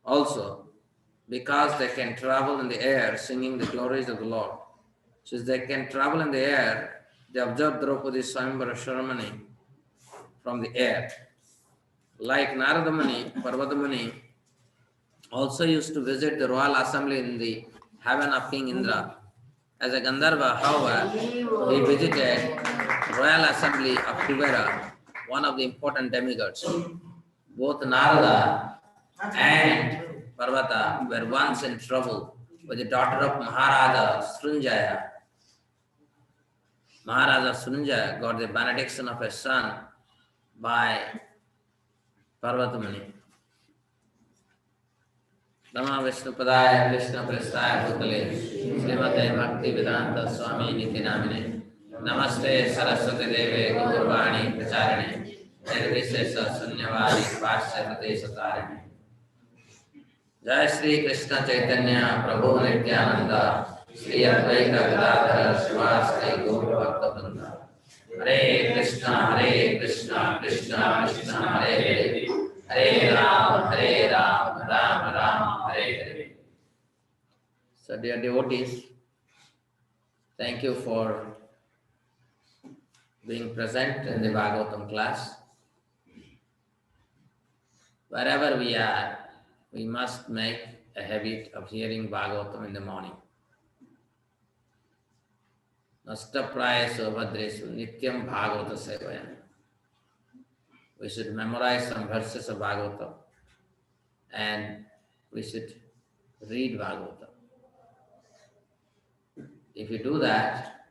Also, because they can travel in the air singing the glories of the Lord. Since they can travel in the air, they observe Draupadi's Swayamvara ceremony from the air. Like Narada Muni, Parvati Muni also used to visit the royal assembly in the heaven of King Indra. As a Gandharva, however, he visited royal assembly of Kuvera, one of the important demigods. Both Narada and Parvata were once in trouble with the daughter of Maharaja Srunjaya. Maharaja Srunjaya got the benediction of a son by Parvati Muni. Nama Vishnu Padaya Krishna Prestaya Bhutale Srimate Bhakti Vedanta Swami Niti Namine Namaste Saraswati Deve Gurvani Pracharine Nirvishesha Sunyavadi Parshavate Satarine Jai Shri Krishna Chaitanya Prabhu Nityananda Shri Advaita Gadadhara Srivasadi Gaura Bhakta Vrinda Hare Krishna Krishna Krishna Hare Hare Hare Ram, Ram Ram, Hare Hare. So dear devotees, thank you for being present in the Bhagavatam class. Wherever we are, we must make a habit of hearing Bhagavatam in the morning. Nastaprayaso bhadresu nityam Bhagavata sevayam. We should memorize some verses of Bhagavatam and we should read Bhagavatam. If you do that,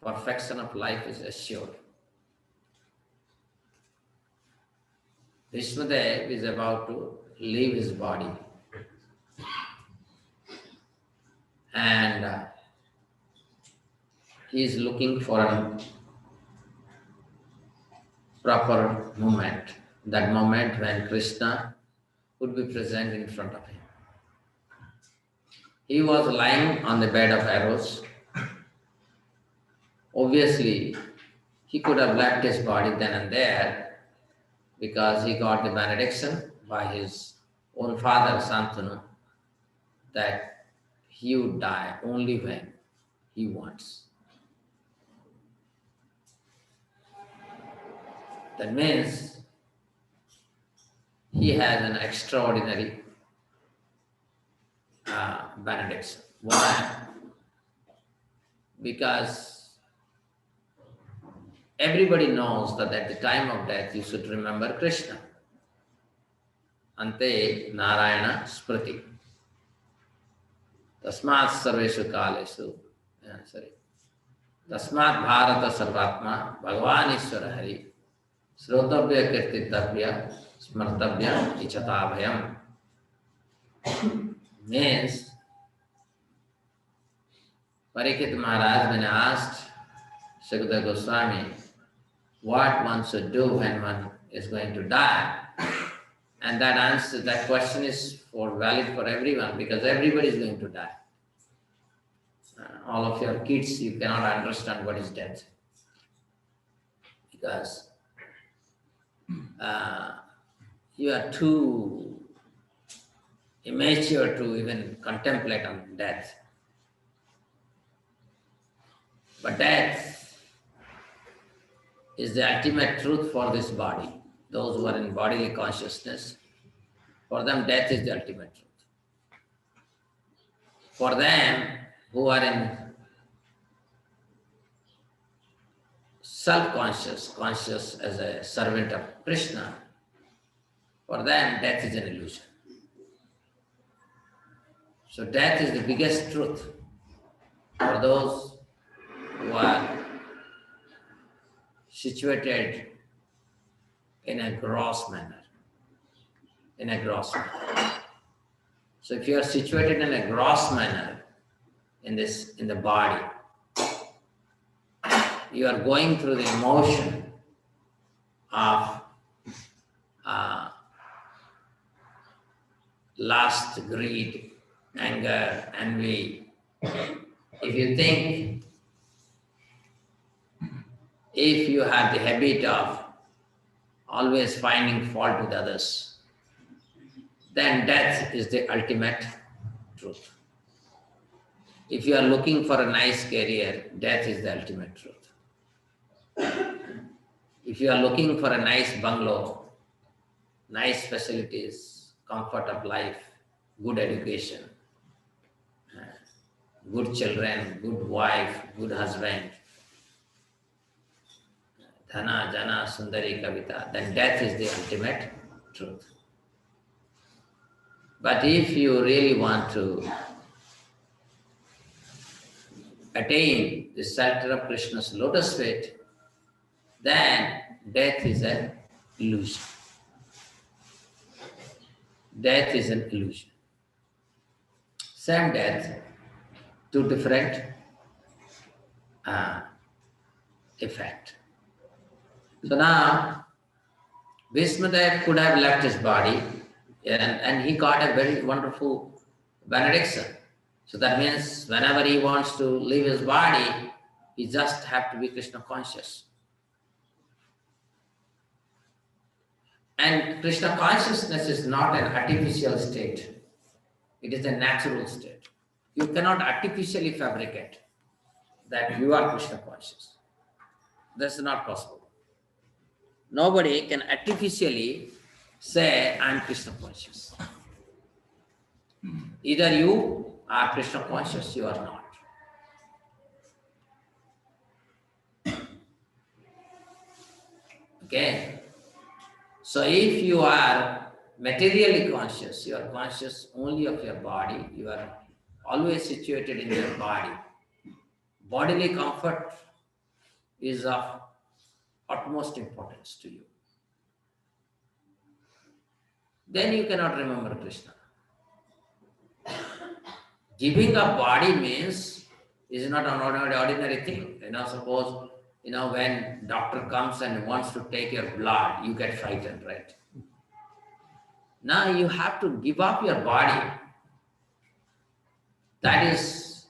perfection of life is assured. Bhishmadev is about to leave his body. And he is looking for a proper moment. That moment when Krishna would be present in front of him. He was lying on the bed of arrows. Obviously, he could have left his body then and there because he got the benediction by his own father, Santanu, that he would die only when he wants. That means he has an extraordinary benediction. Why? Because everybody knows that at the time of death you should remember Krishna. Ante Narayana Smriti. Tasmat sarveshu kaleshu. Tasmat bharata sarvatma bhagavan isvaro harih. Srotasya kiritavyasca smartavya ichatavayam. Means, Pariksit Maharaj, when asked Sukadev Goswami what one should do when one is going to die, and that answer, that question is valid for everyone because everybody is going to die. All of your kids, you cannot understand what is death because you are too immature to even contemplate on death. But death is the ultimate truth for this body. Those who are in bodily consciousness, for them death is the ultimate truth. For them who are in self-conscious, conscious as a servant of Krishna, for them death is an illusion. So death is the biggest truth for those who are situated in a gross manner. So if you are situated in a gross manner in the body, you are going through the emotion of lust, greed, anger, envy. If you have the habit of always finding fault with others, then death is the ultimate truth. If you are looking for a nice career, death is the ultimate truth. If you are looking for a nice bungalow, nice facilities, comfort of life, good education, good children, good wife, good husband, dhana, jana, sundari, kavita, then death is the ultimate truth. But if you really want to attain the shelter of Krishna's lotus feet, then death is an illusion. Death is an illusion. Same death, two different effect. So now, Bhishmadev could have left his body and he got a very wonderful benediction. So that means whenever he wants to leave his body, he just have to be Krishna conscious. And Krishna consciousness is not an artificial state. It is a natural state. You cannot artificially fabricate that you are Krishna conscious. That's not possible. Nobody can artificially say, I am Krishna conscious. Either you are Krishna conscious, you are not. Okay? So if you are materially conscious, you are conscious only of your body, you are always situated in your body. Bodily comfort is of utmost importance to you. Then you cannot remember Krishna. Giving up body means is not an ordinary thing. Suppose, when doctor comes and wants to take your blood, you get frightened, right? Now you have to give up your body. That is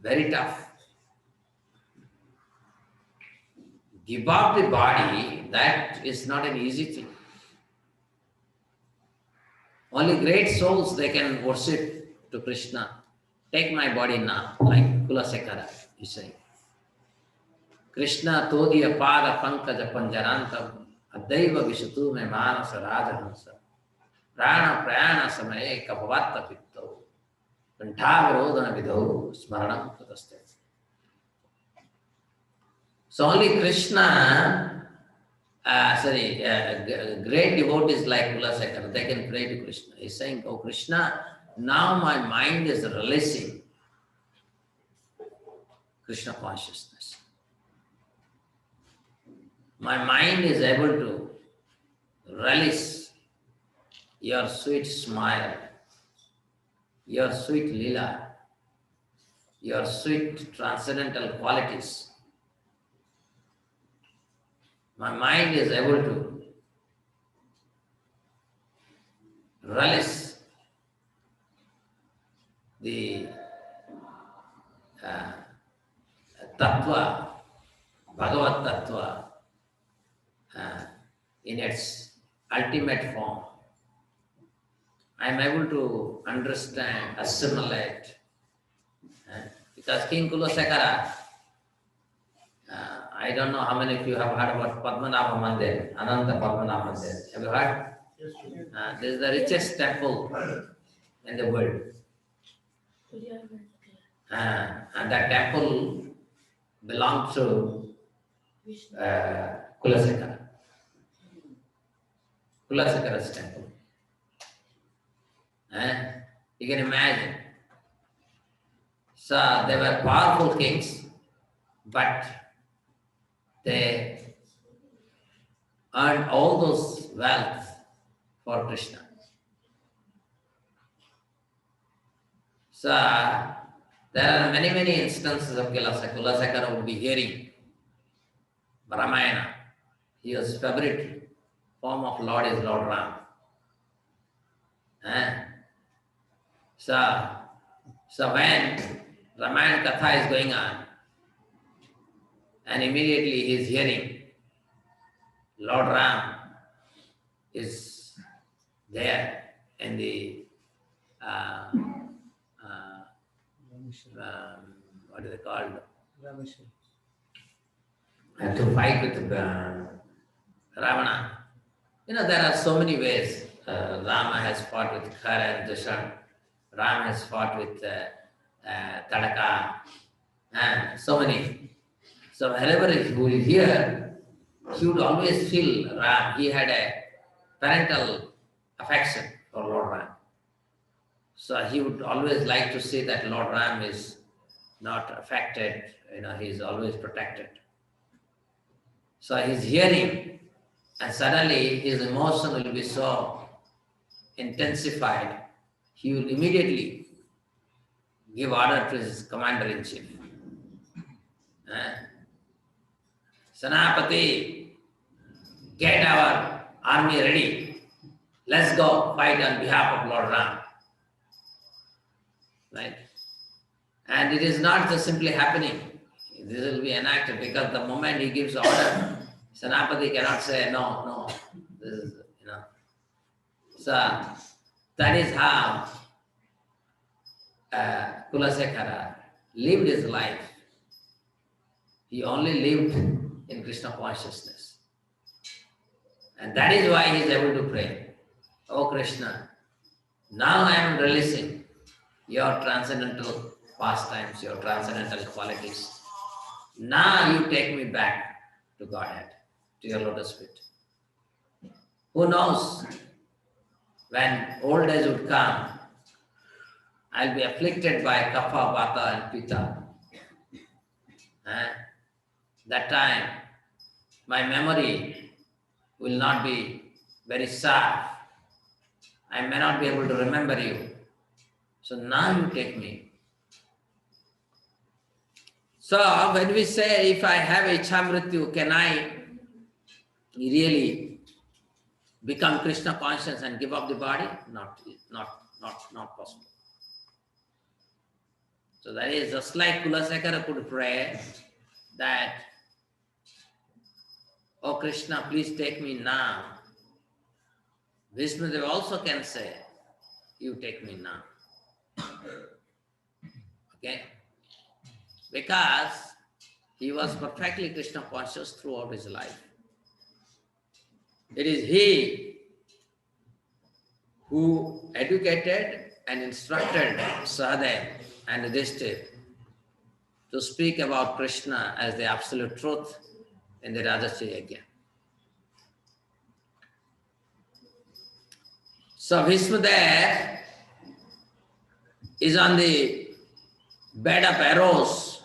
very tough. Give up the body, that is not an easy thing. Only great souls, they can worship to Krishna. Take my body now, like Kulasekara is saying. Krishna todiya pada pankaja panjarantam adaiva vishatu me manasa rajahansa prana prayana samaye kapavatta pitto kantavarodana vidho smaranam kutaste. So only Krishna, great devotees like Kulasekara, they can pray to Krishna. He's saying, oh Krishna, now my mind is releasing Krishna consciousness. My mind is able to release your sweet smile, your sweet lila, your sweet transcendental qualities. My mind is able to release the tattva, bhagavat tattva, in its ultimate form. I am able to understand, assimilate, because King Kulasekara, I don't know how many of you have heard about Padmanabha Mandir, Ananta Padmanabha Mandir. Have you heard? Yes. This is the richest temple in the world. And that temple belongs to Kulasekara. Kulasekara's temple. You can imagine. So they were powerful kings, but they earned all those wealth for Krishna. So there are many, many instances of Kulasekara would be hearing Ramayana. His favorite form of Lord is Lord Ram. So when Ramayana Katha is going on, and immediately he is hearing Lord Ram is there, in the what is it called? To fight with Ravana. There are so many ways. Rama has fought with Khara and Dushan. Rama has fought with Tadaka. And so many. So wherever he will hear, he would always feel Ram. He had a parental affection for Lord Ram. So he would always like to see that Lord Ram is not affected, he is always protected. So he's hearing, and suddenly his emotion will be so intensified, he will immediately give order to his commander-in-chief. Senapati, get our army ready. Let's go fight on behalf of Lord Ram. Right? And it is not just simply happening. This will be enacted because the moment he gives order, Senapati cannot say no. This is, So that is how Kulasekara lived his life. He only lived in Krishna consciousness. And that is why he is able to pray, "Oh Krishna, now I am releasing your transcendental pastimes, your transcendental qualities. Now you take me back to Godhead, to your lotus feet." Who knows, when old age would come, I'll be afflicted by kapha, vata and pitta. That time, my memory will not be very sharp. I may not be able to remember you. So now you take me. So when we say, if I have Ichamrityu, can I really become Krishna conscious and give up the body? Not possible. So that is just like Kulasekara could pray that, "Oh Krishna, please take me now." Bhishmadev also can say, "You take me now." Okay? Because he was perfectly Krishna conscious throughout his life. It is he who educated and instructed Sukadev and Yudhishthira to speak about Krishna as the absolute truth in the Rajasya Yajna. So Bhishmadev is on the bed of arrows.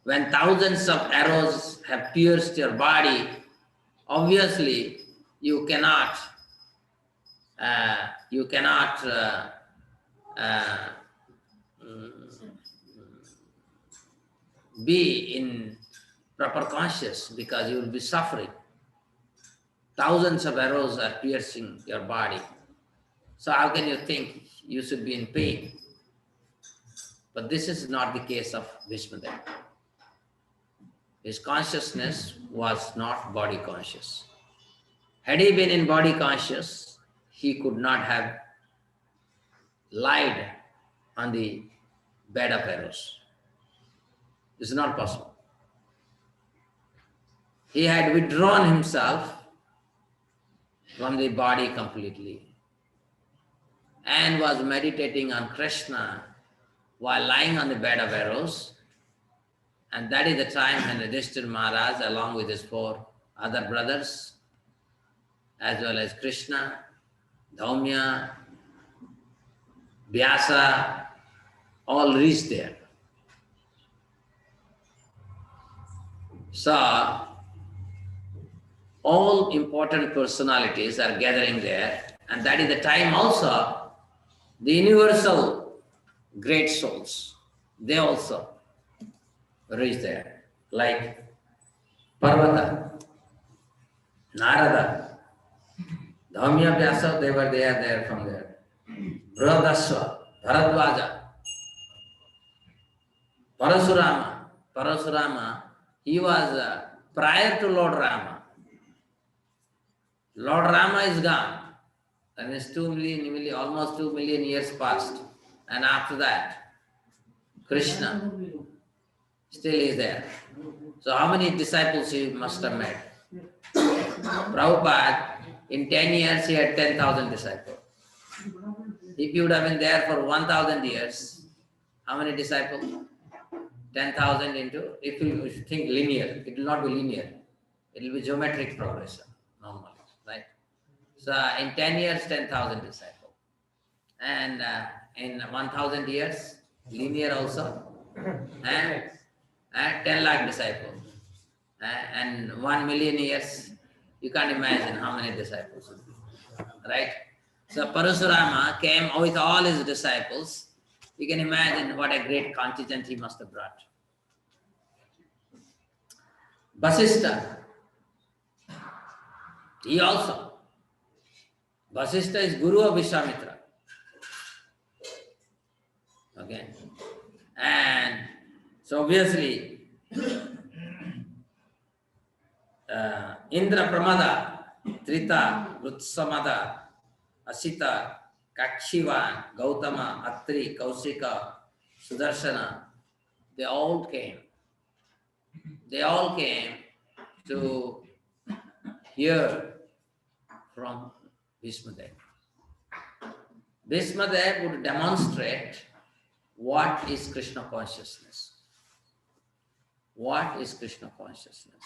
When thousands of arrows have pierced your body, obviously you cannot be in proper conscious because you will be suffering. Thousands of arrows are piercing your body. So how can you think you should be in pain? But this is not the case of Bhishmadev. His consciousness was not body conscious. Had he been in body conscious, he could not have lied on the bed of arrows. This is not possible. He had withdrawn himself from the body completely and was meditating on Krishna while lying on the bed of arrows. And that is the time when Yudhishthira Maharaj, along with his 4 other brothers, as well as Krishna, Dhaumya, Vyasa, all reached there. So, all important personalities are gathering there, and that is the time also the universal great souls, they also reach there, like Parvati, Narada, Dhaumya, Vyasa, they were there from there. Brihadasva, Bharadwaja, Parasurama, he was prior to Lord Rama. Lord Rama is gone. That means 2 million, almost 2 million years passed. And after that, Krishna still is there. So how many disciples he must have made? Prabhupada, in 10 years, he had 10,000 disciples. If you would have been there for 1,000 years, how many disciples? 10,000 into, if you think linear, it will not be linear. It will be geometric progression, normally, right? So in 10 years, 10,000 disciples. And in 1,000 years, linear also, and 10 lakh disciples. And 1 million years, you can't imagine how many disciples would be, right? So Parasurama came with all his disciples. You can imagine what a great contingent he must have brought. Vasishtha, he also. Vasishtha is Guru of Vishwamitra. Okay. And so obviously, Indra Pramada, Trita, Rutsamada, Asita, Kakshivan, Gautama, Atri, Kausika, Sudarshana, they all came. They all came to hear from Bhishmadev. Bhishmadev would demonstrate what is Krishna consciousness. What is Krishna consciousness?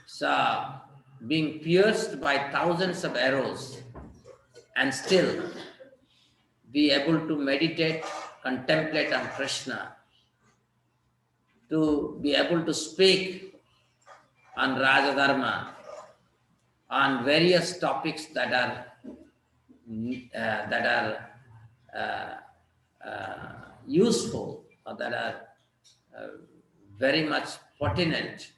So, being pierced by thousands of arrows and still be able to meditate, contemplate on Krishna, to be able to speak on Rajadharma, on various topics that are useful or that are very much pertinent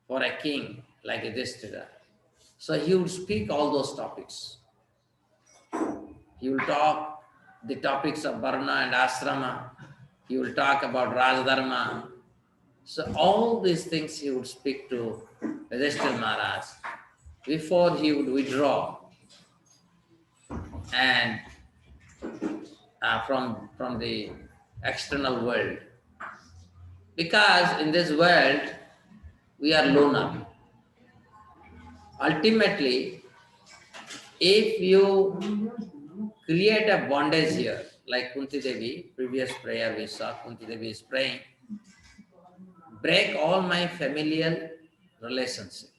for a king like Yudhishthira. So he would speak all those topics. He will talk the topics of Varna and Asrama. He will talk about Rajadharma. So all these things he would speak to Yudhishthira Maharaj before he would withdraw and from the external world. Because in this world, we are loner. Ultimately, if you create a bondage here, like Kunti Devi, previous prayer we saw, Kunti Devi is praying, break all my familial relationship,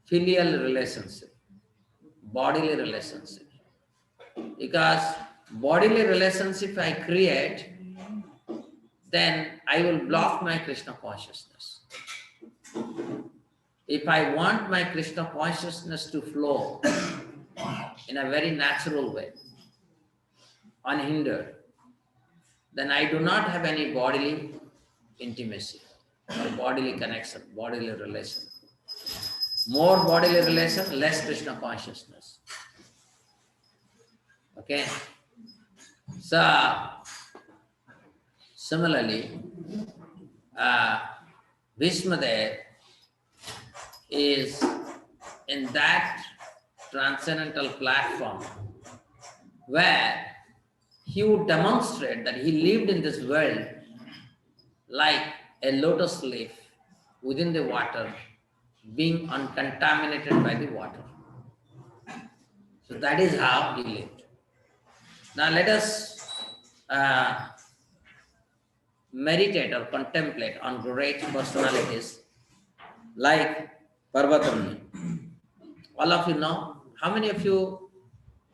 filial relationship, bodily relationship. Because bodily relationship I create, then I will block my Krishna consciousness. If I want my Krishna consciousness to flow in a very natural way, unhindered, then I do not have any bodily intimacy or bodily connection, bodily relation. More bodily relation, less Krishna consciousness. Okay? So, similarly, Bhishmadev is in that transcendental platform where he would demonstrate that he lived in this world like a lotus leaf within the water, being uncontaminated by the water. So that is how he lived. Now let us meditate or contemplate on great personalities like Parvati. All of you know, how many of you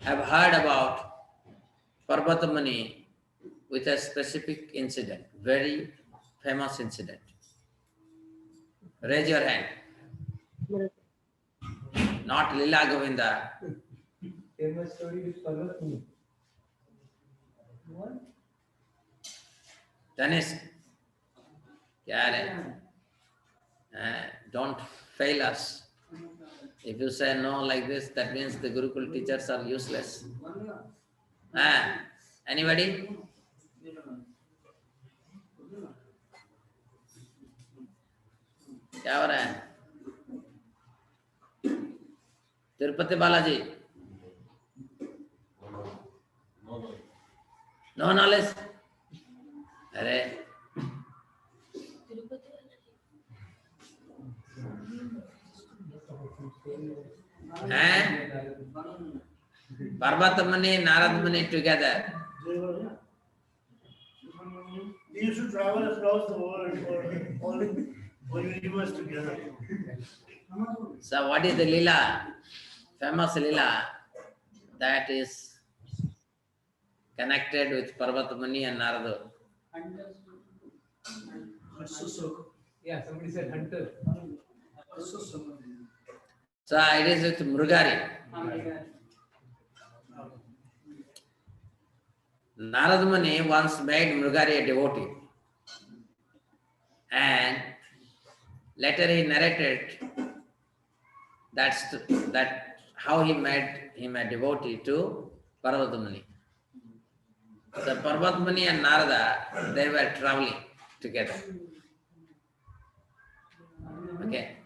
have heard about Parvati with a specific incident, very famous incident? Raise your hand. Not Lila Govinda. Famous story with Parvati. What? Dennis, don't fail us. If you say no like this, that means the Gurukul teachers are useless. Anybody? क्या हो रहा है? Tirupati Balaji. No knowledge? Arey. Parvati Muni, Narad Muni together. We used to travel across the world for universe together. So what is the Lila? Famous Lila that is connected with Parvati Muni and Narada. Yeah, somebody said hunter. So it is with Mrugari. Narada Muni once made Mrugari a devotee. And later he narrated that how he made him a devotee to Parvati Muni. So Parvati Muni and Narada, they were traveling together. Okay.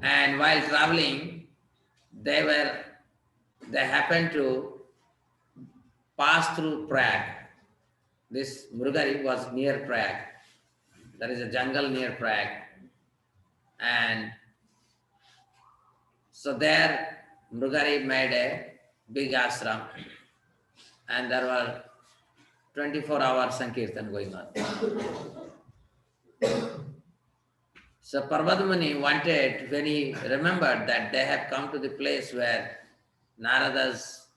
And while traveling, they happened to pass through Prague. This Mrugari was near Prague. There is a jungle near Prague. And so there Mrugari made a big ashram. And there were 24-hour Sankirtan going on. So Parvati Muni wanted, when he remembered that they have come to the place where Narada's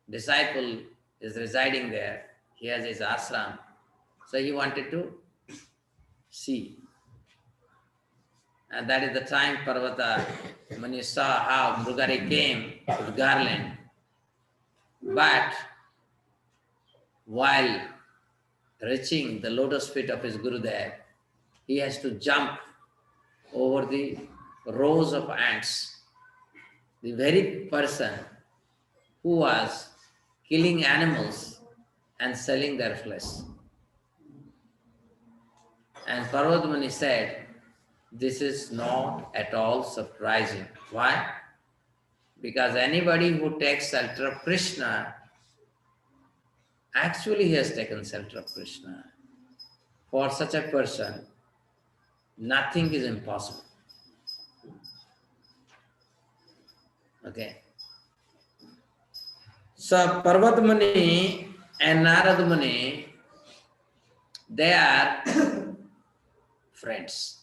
disciple is residing there, he has his ashram, so he wanted to see. And that is the time Parvati Muni saw how Mrugari came with garland. But while reaching the lotus feet of his Gurudev, he has to jump over the rows of ants. The very person who was killing animals and selling their flesh. And Parvati Muni said, this is not at all surprising. Why? Because anybody who takes shelter of Krishna, actually he has taken shelter of Krishna. For such a person, nothing is impossible. Okay. So Parvati Muni and Narada Muni, they are friends.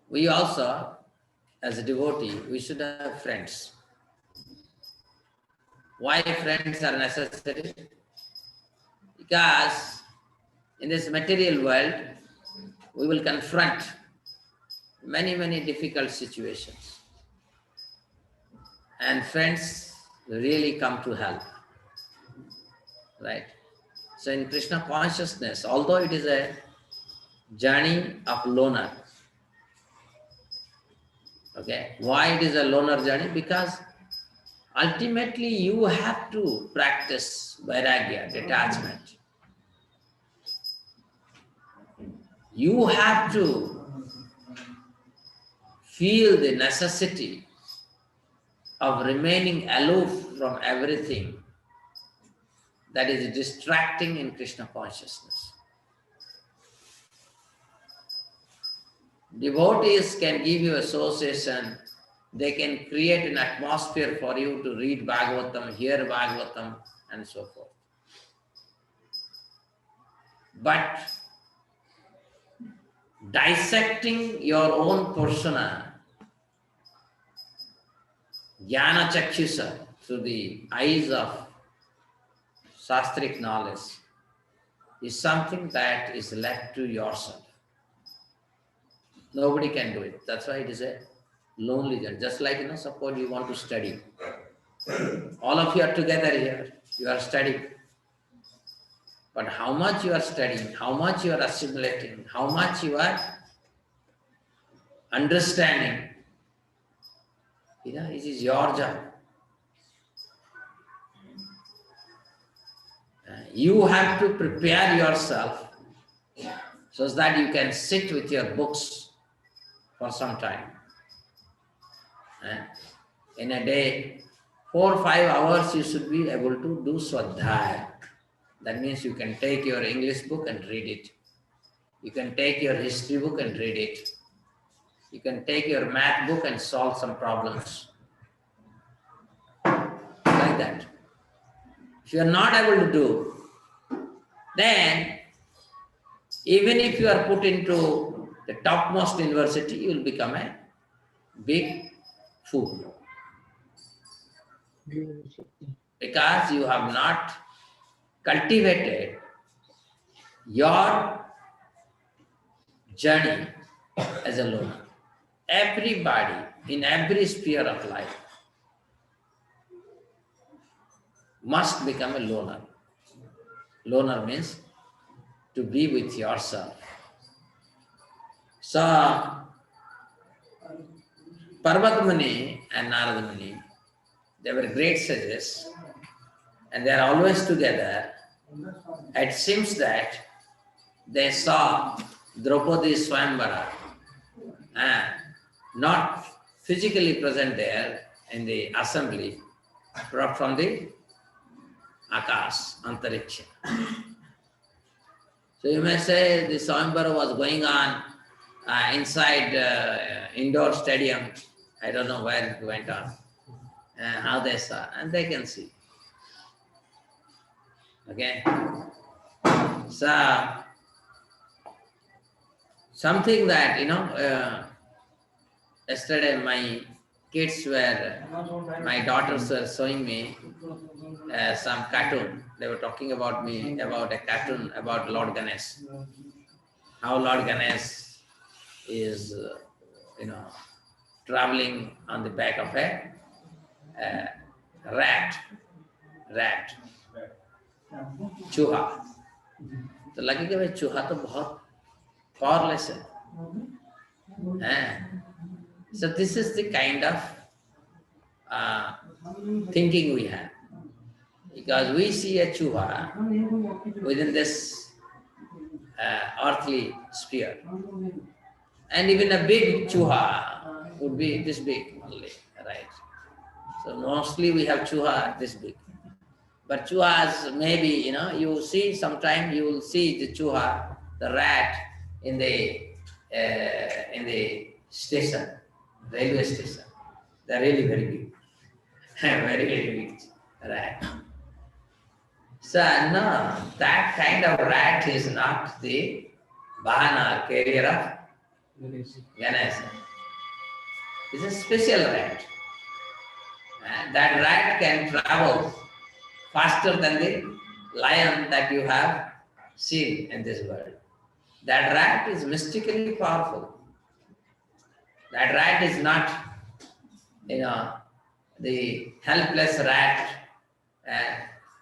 We also, as a devotee, we should have friends. Why friends are necessary? Because in this material world, we will confront many, many difficult situations. And friends really come to help. Right? So in Krishna consciousness, although it is a journey of loner, okay, why it is a loner journey? Because ultimately you have to practice vairagya, detachment. You have to feel the necessity of remaining aloof from everything that is distracting in Krishna consciousness. Devotees can give you association, they can create an atmosphere for you to read Bhagavatam, hear Bhagavatam, and so forth. But dissecting your own persona, jnana chakshusa, through the eyes of shastric knowledge, is something that is left to yourself. Nobody can do it. That's why it is a lonely journey. Just like, suppose you want to study. All of you are together here. You are studying. But how much you are studying, how much you are assimilating, how much you are understanding, it is your job. You have to prepare yourself so that you can sit with your books for some time. Eh? In a day, 4 or 5 hours you should be able to do swadhyaya. That means you can take your English book and read it. You can take your history book and read it. You can take your math book and solve some problems. Like that. If you are not able to do, then even if you are put into the topmost university, you will become a big fool. Because you have not cultivated your journey as a loner. Everybody in every sphere of life must become a loner. Loner means to be with yourself. So, Parvati Muni and Narada Muni, they were great sages and they are always together. It seems that they saw Draupadi Swayamvara, not physically present there in the assembly, but from the Akash, Antariksha. So you may say the Swayamvara was going on inside indoor stadium. I don't know where it went on, how they saw, and they can see. Okay? So, something that, yesterday my my daughters were showing me some cartoon. They were talking about me, about a cartoon about Lord Ganesh. How Lord Ganesh is, traveling on the back of a rat, चूहा. तो लगेगा भाई चूहा तो बहुत powerless है. So this is the kind of thinking we have, because we see a chūha within this earthly sphere, and even a big chūha would be this big only, right? So mostly we have chūha this big, but chūhas maybe, you see sometime you will see the chūha, the rat in the station, railway station. They're really very big. Very, very big rat. So no, that kind of rat is not the Vahana, carrier of Ganesha. It's a special rat. And that rat can travel faster than the lion that you have seen in this world. That rat is mystically powerful. That rat is not, the helpless rat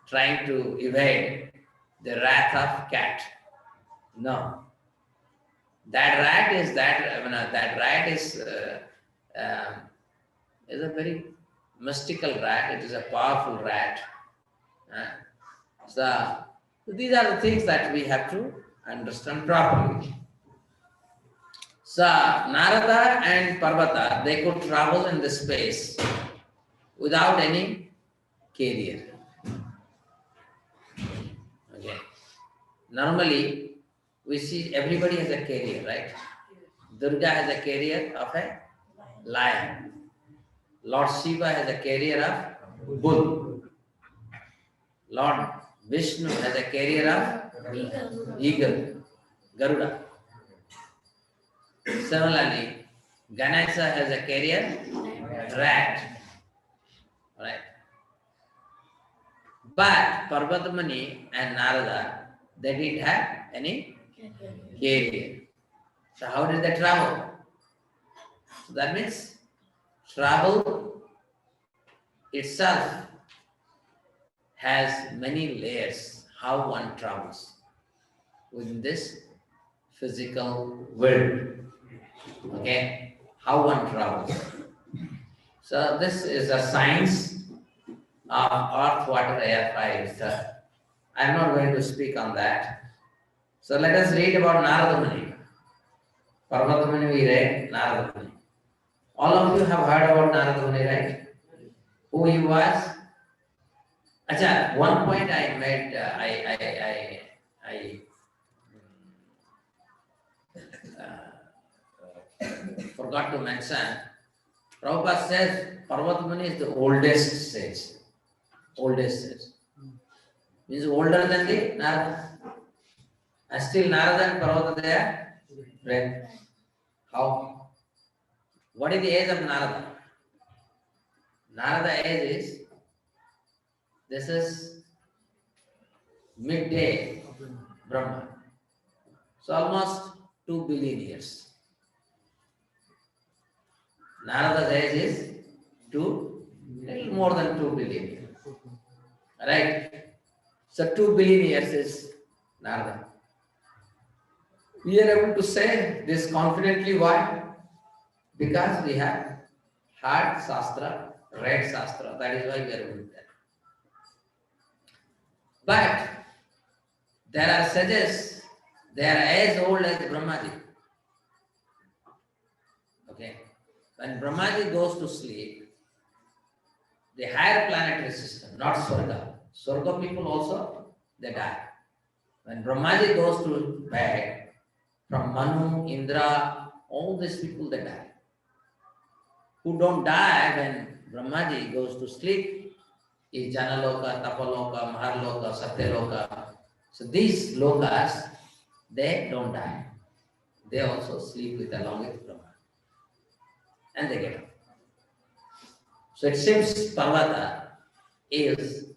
trying to evade the wrath of cat. No. That rat is a very mystical rat. It is a powerful rat. So these are the things that we have to understand properly. So Narada and Parvata, they could travel in the space without any carrier. Okay. Normally, we see everybody has a carrier, right? Durga has a carrier of a lion. Lord Shiva has a carrier of bull. Lord Vishnu has a carrier of eagle, Garuda. Similarly, Ganesha has a carrier, rat. Right? But Parvati Muni and Narada, they didn't have any carrier. So how did they travel? So that means travel itself has many layers, how one travels within this physical world. Okay? How one travels. So this is a science of earth, water, air, fire. I am not going to speak on that. So let us read about Narada Muni. Parvati Muni we read, Narada Muni. All of you have heard about Narada Muni, right? Who he was? Acha, one point I made, I forgot to mention. Prabhupada says Parvati Muni is the oldest sage. Oldest sage. Means older than the Narada. And still Narada and Parvati they are friends. How? What is the age of Narada? Narada age this is midday Brahma. So almost 2 billion years. Narada's age is little more than 2 billion years. Right? So 2 billion years is Narada. We are able to say this confidently. Why? Because we have heard Shastra, read Shastra. That is why we are able to tell. But there are sages, they are as old as Brahmaji. Okay. When Brahmaji goes to sleep, the higher planetary system, not Swarga. Swarga people also, they die. When Brahmaji goes to bed, from Manu, Indra, all these people, they die. Who don't die when Brahmaji goes to sleep is Janaloka, Tapaloka, Maharloka, Satyaloka. So these lokas, they don't die. They also sleep along with Brahma. And they get up. So it seems Parvata is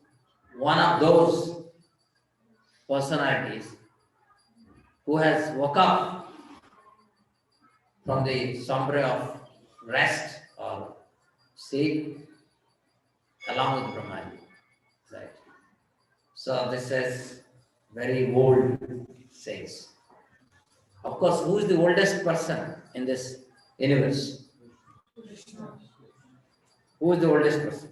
one of those personalities who has woke up from the slumber of rest or sleep along with Brahmaji. Right. So this is very old sage. Of course, who is the oldest person in this universe? Who is the oldest person?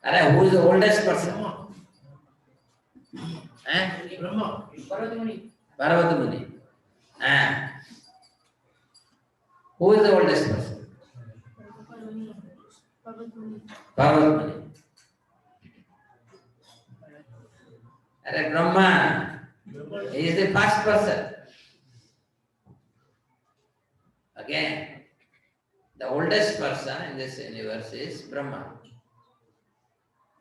Who is the oldest person? Brahma. Parvati Muni. Who is the oldest person? Parvati Muni. Brahma. He is the first person. Again, the oldest person in this universe is Brahma.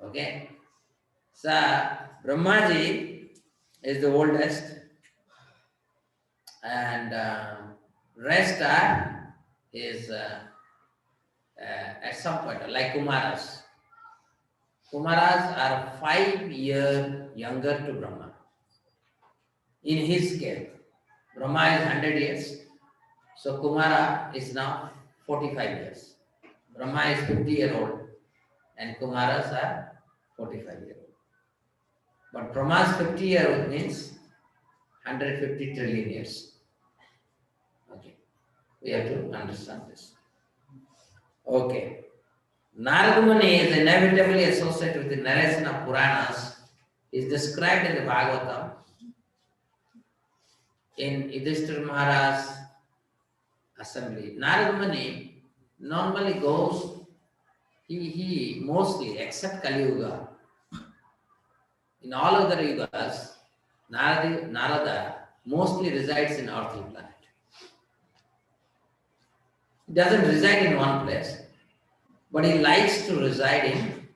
Okay. So, Brahmaji is the oldest, and rest are is at some point like Kumaras. Kumaras are 5 years younger to Brahma. In his scale, Brahma is 100 years, so Kumara is now 45 years. Brahma is 50-year-old, and Kumaras are 45-year-old. But Brahma's 50-year-old means 150 trillion years. Okay, we have to understand this. Okay, Narada Muni is inevitably associated with the narration of Puranas. Is described in the Bhagavatam. In Yudhishthira Maharaj's assembly, Narada Muni normally goes. He mostly, except Kali Yuga, in all other yugas, Narada mostly resides in earthly planet. He doesn't reside in one place, but he likes to reside in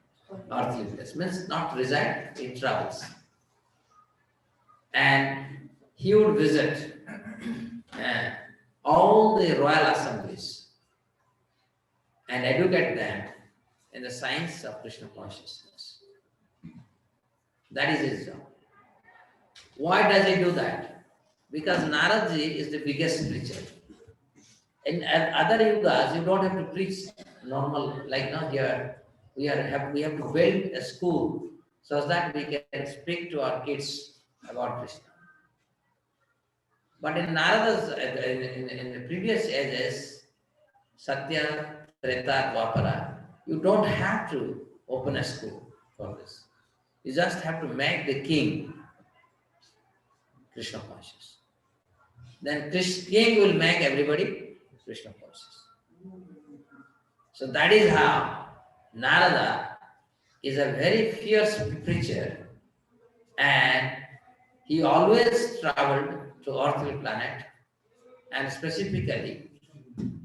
earthly place. Means not reside, he travels. And he would visit all the royal assemblies and educate them in the science of Krishna consciousness. That is his job. Why does he do that? Because Naradji is the biggest preacher. In other yugas, you don't have to preach normal, like now here, we have to build a school so that we can speak to our kids about Krishna. But in Narada's, in the previous ages, Satya, Treta, Dwapara, you don't have to open a school for this. You just have to make the king Krishna conscious. then king will make everybody Krishna conscious. So that is how Narada is a very fierce preacher, and he always traveled to earthly planet, and specifically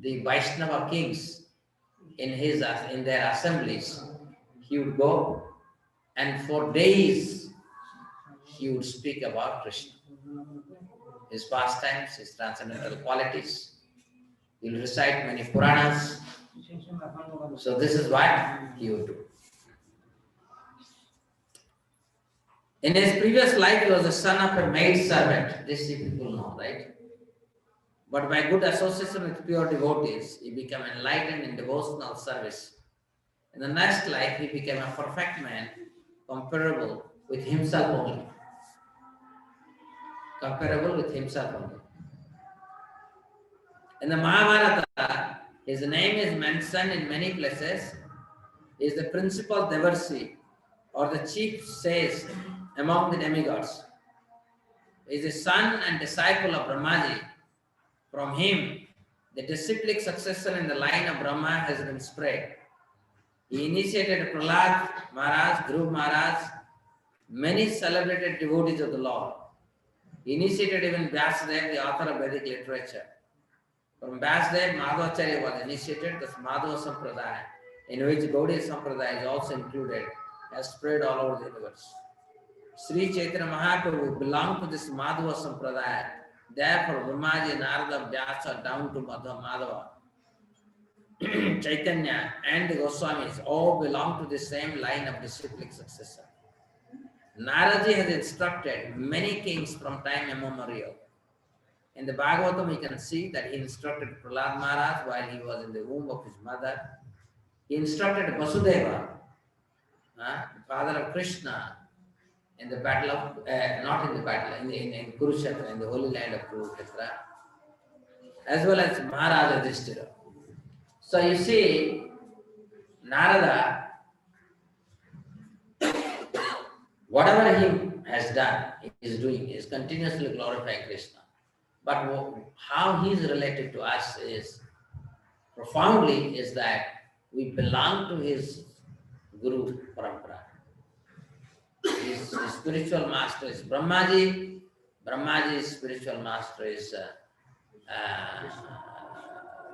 the Vaishnava kings in their assemblies, he would go and for days he would speak about Krishna, his pastimes, his transcendental qualities. He will recite many Puranas. So this is what he would do. In his previous life, he was the son of a maid servant. This people know, right? But by good association with pure devotees, he became enlightened in devotional service. In the next life, he became a perfect man, comparable with himself only. Comparable with himself only. In the Mahabharata, his name is mentioned in many places. He is the principal devotee or the chief sage among the demigods. He is the son and disciple of Brahmaji. From him, the disciplic succession in the line of Brahma has been spread. He initiated Prahlad Maharaj, Dhruv Maharaj, many celebrated devotees of the Lord. He initiated even Vyasadev, the author of Vedic literature. From Vyasadev, Madhvacharya was initiated, thus Madhva Sampradaya, in which Gaudiya Sampradaya is also included, has spread all over the universe. Sri Chaitanya Mahaprabhu belonged to this Madhva Sampradaya. Therefore, Brahmaji, Narada, Vyasa, down to Madhava, Chaitanya and the Goswamis all belong to the same line of disciplic succession. Naraji has instructed many kings from time immemorial. In the Bhagavatam, we can see that he instructed Prahlad Maharaj while he was in the womb of his mother. He instructed Vasudeva, the father of Krishna, in the battle of, not in the battle, in Kurukshetra, in the holy land of Kurukshetra, as well as Maharaj Yudhishthira. So you see, Narada, whatever he has done, he is continuously glorifying Krishna. But how he is related to us is profoundly is that we belong to his Guru Parampara. His spiritual master is Brahmaji. Brahmaji's spiritual master is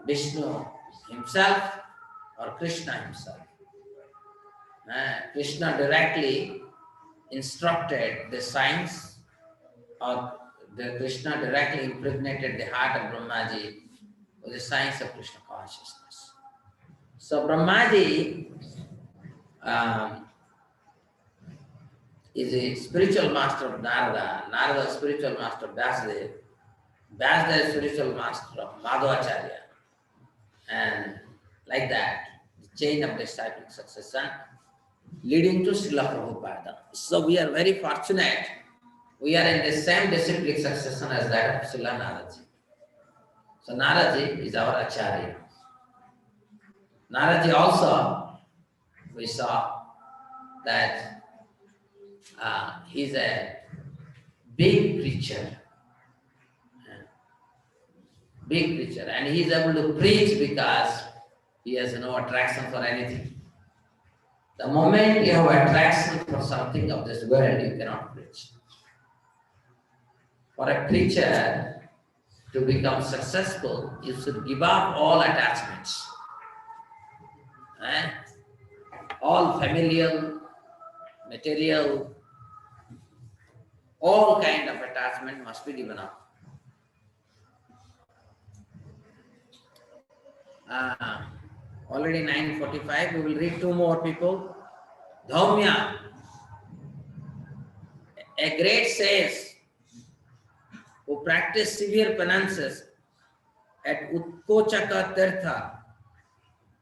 Vishnu himself or Krishna himself. Krishna directly instructed the science, or the Krishna directly impregnated the heart of Brahmaji with the science of Krishna consciousness. So Brahmaji is a spiritual master of Narada, Narada spiritual master of Vyasadeva, Vyasadeva spiritual master of Madhvacharya, and like that, the chain of disciplic succession leading to Srila Prabhupada. So we are very fortunate. We are in the same disciplic succession as that of Srila Naraji. So Naraji is our Acharya. Naraji also, we saw that he's a big preacher. Big preacher. And he is able to preach because he has no attraction for anything. The moment you have attraction for something of this world, you cannot preach. For a preacher to become successful, you should give up all attachments. All familial, material, all kind of attachment must be given up. Already 9:45, we will read two more people. Dhaumya, a great sage who practiced severe penances at Utkochaka Tirtha.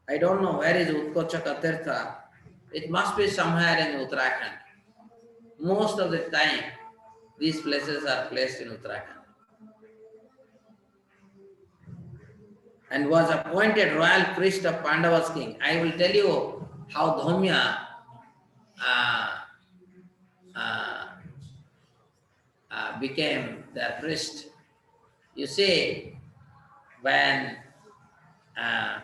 I don't know where is Utkochaka Tirtha. It must be somewhere in Uttarakhand. Most of the time, these places are placed in Uttarakhand. And was appointed royal priest of Pandava's king. I will tell you how Dhaumya became their priest. You see, when uh,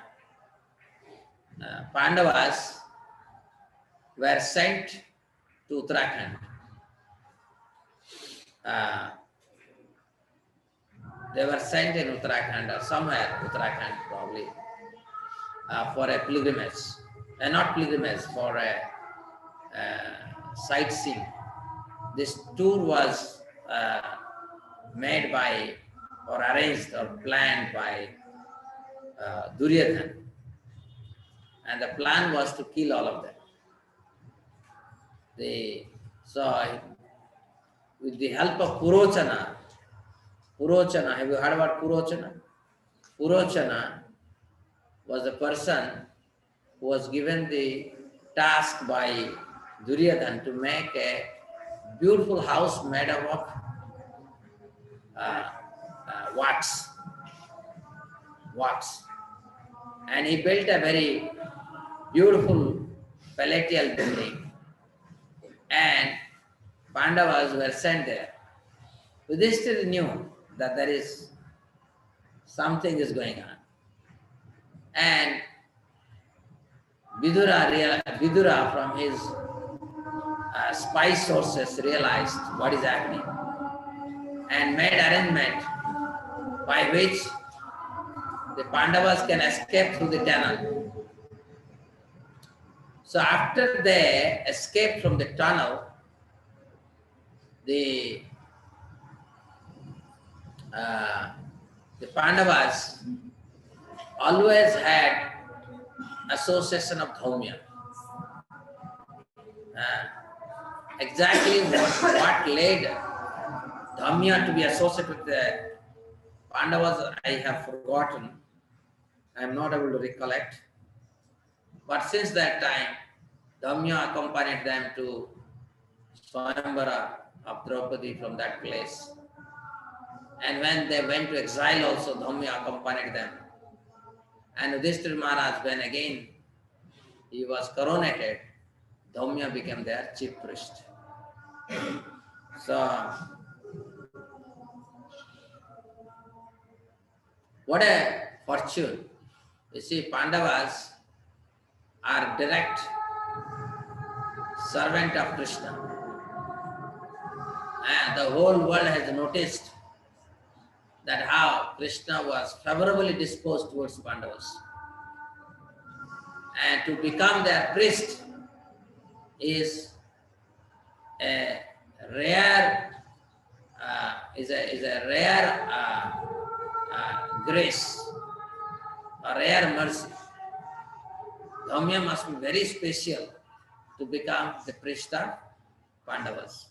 Pandavas were sent to Uttarakhand, uh, they were sent in Uttarakhand or somewhere, Uttarakhand probably, for a pilgrimage, not pilgrimage, for a sightseeing. This tour was made by or arranged or planned by Duryodhana, and the plan was to kill all of them. So with the help of Purochana, have you heard about Purochana? Purochana was the person who was given the task by Duryodhana to make a beautiful house made up of wax. And he built a very beautiful palatial building, and Pandavas were sent there. Yudhishthira knew that there is something is going on, and Vidura from his spy sources realized what is happening and made arrangement by which the Pandavas can escape through the tunnel. So after they escaped from the tunnel, the Pandavas always had association of Dhaumya. Exactly what led Dhaumya to be associated with the Pandavas, I have forgotten. I am not able to recollect. But since that time, Dhaumya accompanied them to Swayamvara of Draupadi from that place. And when they went to exile also, Dhaumya accompanied them. And Yudhishthira Maharaj, when again he was coronated, Dhaumya became their chief priest. So, what a fortune. You see, Pandavas are direct servant of Krishna. And the whole world has noticed that how Krishna was favorably disposed towards Pandavas. And to become their priest is a rare grace, a rare mercy. Dhaumya must be very special to become the priest of Pandavas.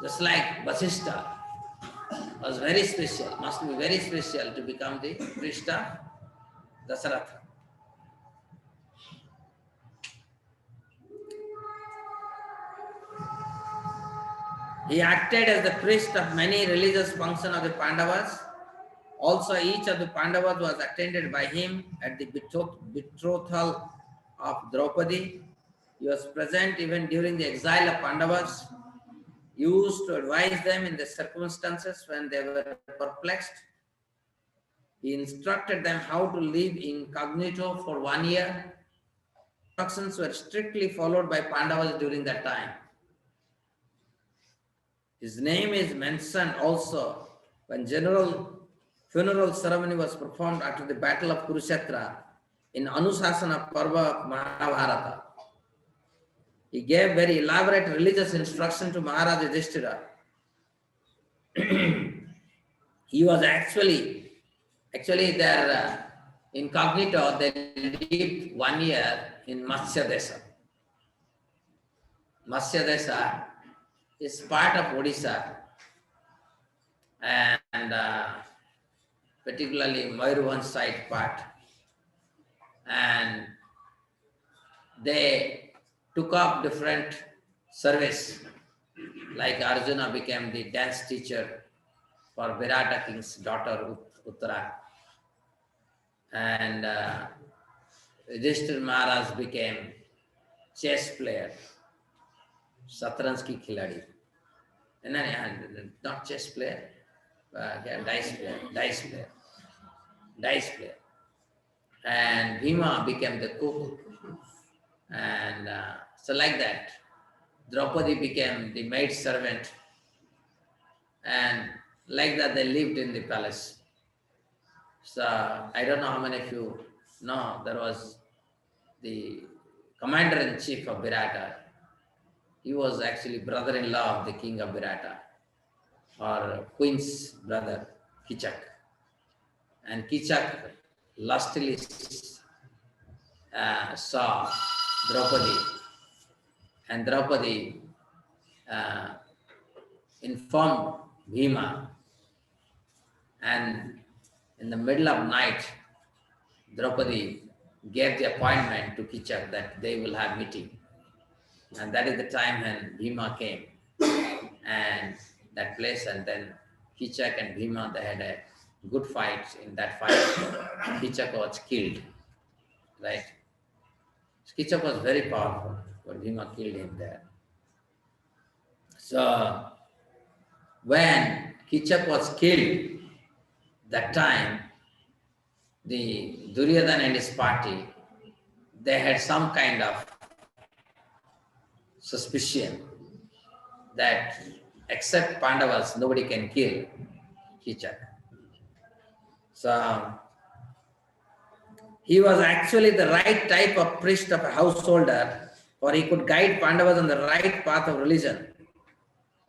Just like Vasishtha was very special, must be very special to become the priest of Dasaratha. He acted as the priest of many religious functions of the Pandavas. Also, each of the Pandavas was attended by him at the betrothal of Draupadi. He was present even during the exile of Pandavas. He used to advise them in the circumstances when they were perplexed. He instructed them how to live incognito for 1 year. Instructions were strictly followed by Pandavas during that time. His name is mentioned also when general funeral ceremony was performed after the battle of Kurukshetra in Anusasana Parva Mahabharata. He gave very elaborate religious instruction to Maharaj Yudhishthira. He was actually their incognito. They lived 1 year in Matsya Desa. Matsya Desa is part of Odisha, and particularly Mayurvanch side part. And they took up different service, like Arjuna became the dance teacher for Bharata king's daughter Uttara, and Yudhishthira Maharaj became chess player, Satranj ki khiladi. And then, not chess player, dice player, dice player. And Bhima became the cook. And so like that, Draupadi became the maid servant. And like that, they lived in the palace. So I don't know how many of you know, there was the commander-in-chief of Virata. He was actually brother-in-law of the king of Virata, or queen's brother, Kichak. And Kichak lustily saw Draupadi, and Draupadi informed Bhima, and in the middle of night, Draupadi gave the appointment to Kichak that they will have meeting. And that is the time when Bhima came and that place, and then Kichak and Bhima, they had a good fight. In that fight, Kichak was killed, right? Kichak was very powerful, but Bhima killed him there. So when Kichak was killed, that time, the Duryodhana and his party, they had some kind of suspicion that except Pandavas, nobody can kill Kichak. So he was actually the right type of priest of a householder, for he could guide Pandavas on the right path of religion.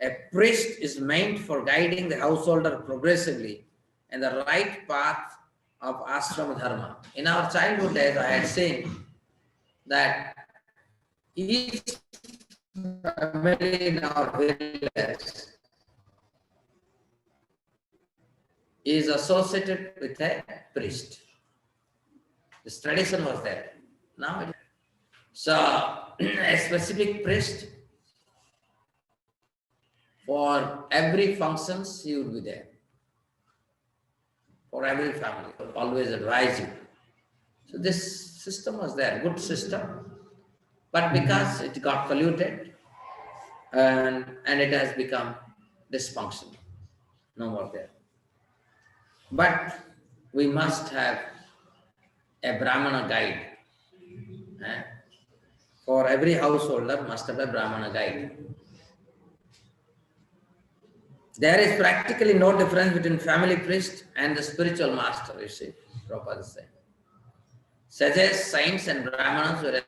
A priest is meant for guiding the householder progressively in the right path of ashrama dharma. In our childhood days, I had seen that each family in our village is associated with a priest. This tradition was there. Now, so a specific priest for every functions, he would be there. For every family, always advise you. So this system was there, good system, but because it got polluted and it has become dysfunctional, no more there. But we must have a Brahmana guide. For every householder must have a Brahmana guide. There is practically no difference between family priest and the spiritual master, you see, Prabhupada is saying. Sages, saints and Brahmanas were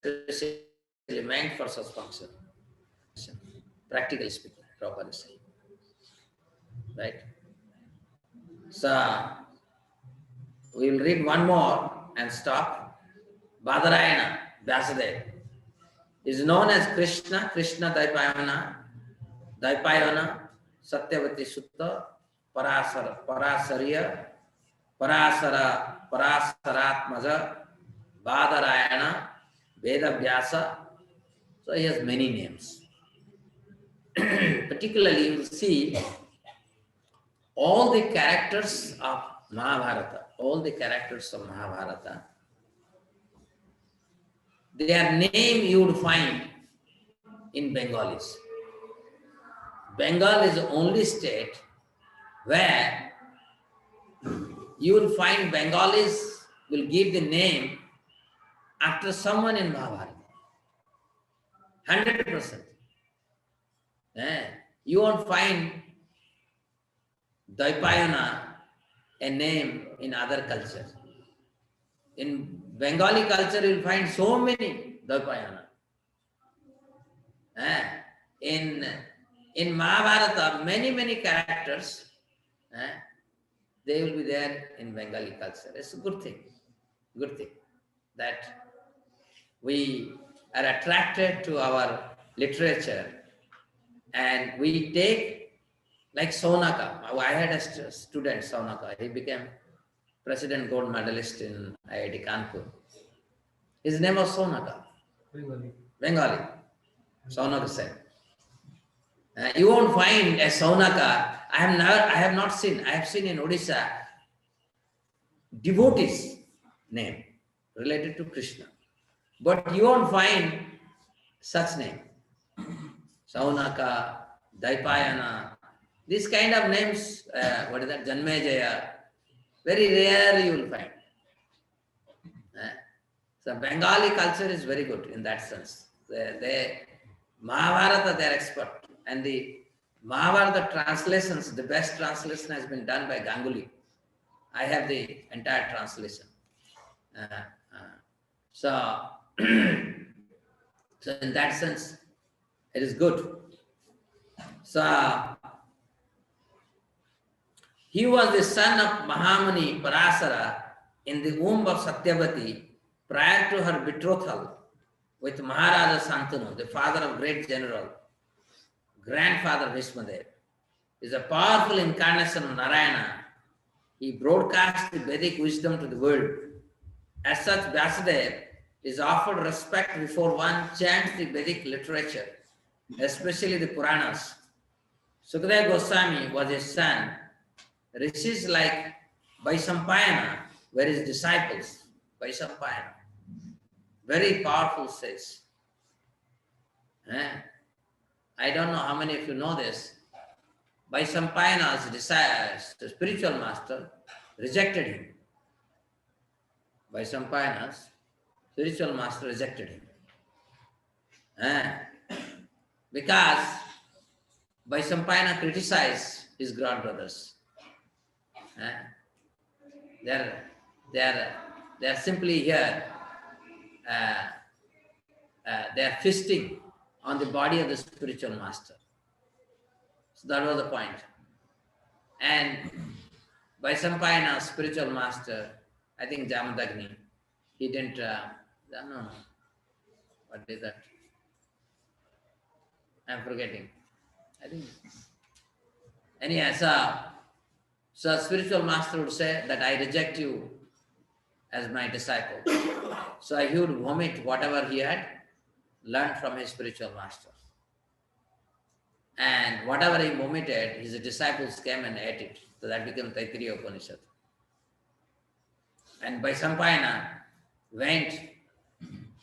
especially meant for such function. Practically speaking, Prabhupada is saying. Right? So, we will read one more and stop. Badarayana, Vyasadeva, is known as Krishna, Krishna Daipayana, Satyavati Sutta, Parasariya, Parasaratmaja, Badarayana, Vedavyasa. So he has many names. Particularly, you will see all the characters of Mahabharata, their name you would find in Bengalis. Bengal is the only state where you will find Bengalis will give the name after someone in Mahabharata. 100%. You won't find Daipayana a name in other cultures. In Bengali culture, you will find so many Daipayana. In Mahabharata, many characters, they will be there in Bengali culture. It's a good thing that we are attracted to our literature and we take, like Sonaka. I had a student, Sonaka. He became President Gold Medalist in IIT Kanpur. His name was Sonaka. Bengali. Sonaka said. You won't find a Sonaka. I have seen in Odisha devotees name related to Krishna. But you won't find such name. Saunaka, Daipayana, these kind of names, what is that, Janmejaya, very rarely you will find. So Bengali culture is very good in that sense. They Mahabharata, they are expert. And the Mahabharata translations, the best translation has been done by Ganguly. I have the entire translation. So, so in that sense, it is good. So, he was the son of Mahamuni Parasara in the womb of Satyavati prior to her betrothal with Maharaja Santanu, the father of great general, grandfather Bhishmadev. Is a powerful incarnation of Narayana. He broadcasts the Vedic wisdom to the world. As such, Vyasadeva is offered respect before one chants the Vedic literature, especially the Puranas. Sukadev Goswami was his son. Rishis like Vaishampayana were his disciples. Vaishampayana. Very powerful says. I don't know how many of you know this. Vaishampayana's spiritual master rejected him. Vaishampayana's spiritual master rejected him. Because Vaishampayana criticized his godbrothers. They are simply here. They are feasting on the body of the spiritual master. So that was the point. And Vaishampayana's spiritual master, I think Jamadagni, he didn't, no, what is that? I'm forgetting. I think. Anyhow, so spiritual master would say that I reject you as my disciple. So he would vomit whatever he had learned from his spiritual master. And whatever he vomited, his disciples came and ate it. So that became Taittiriya Upanishad. And Vaishampayana went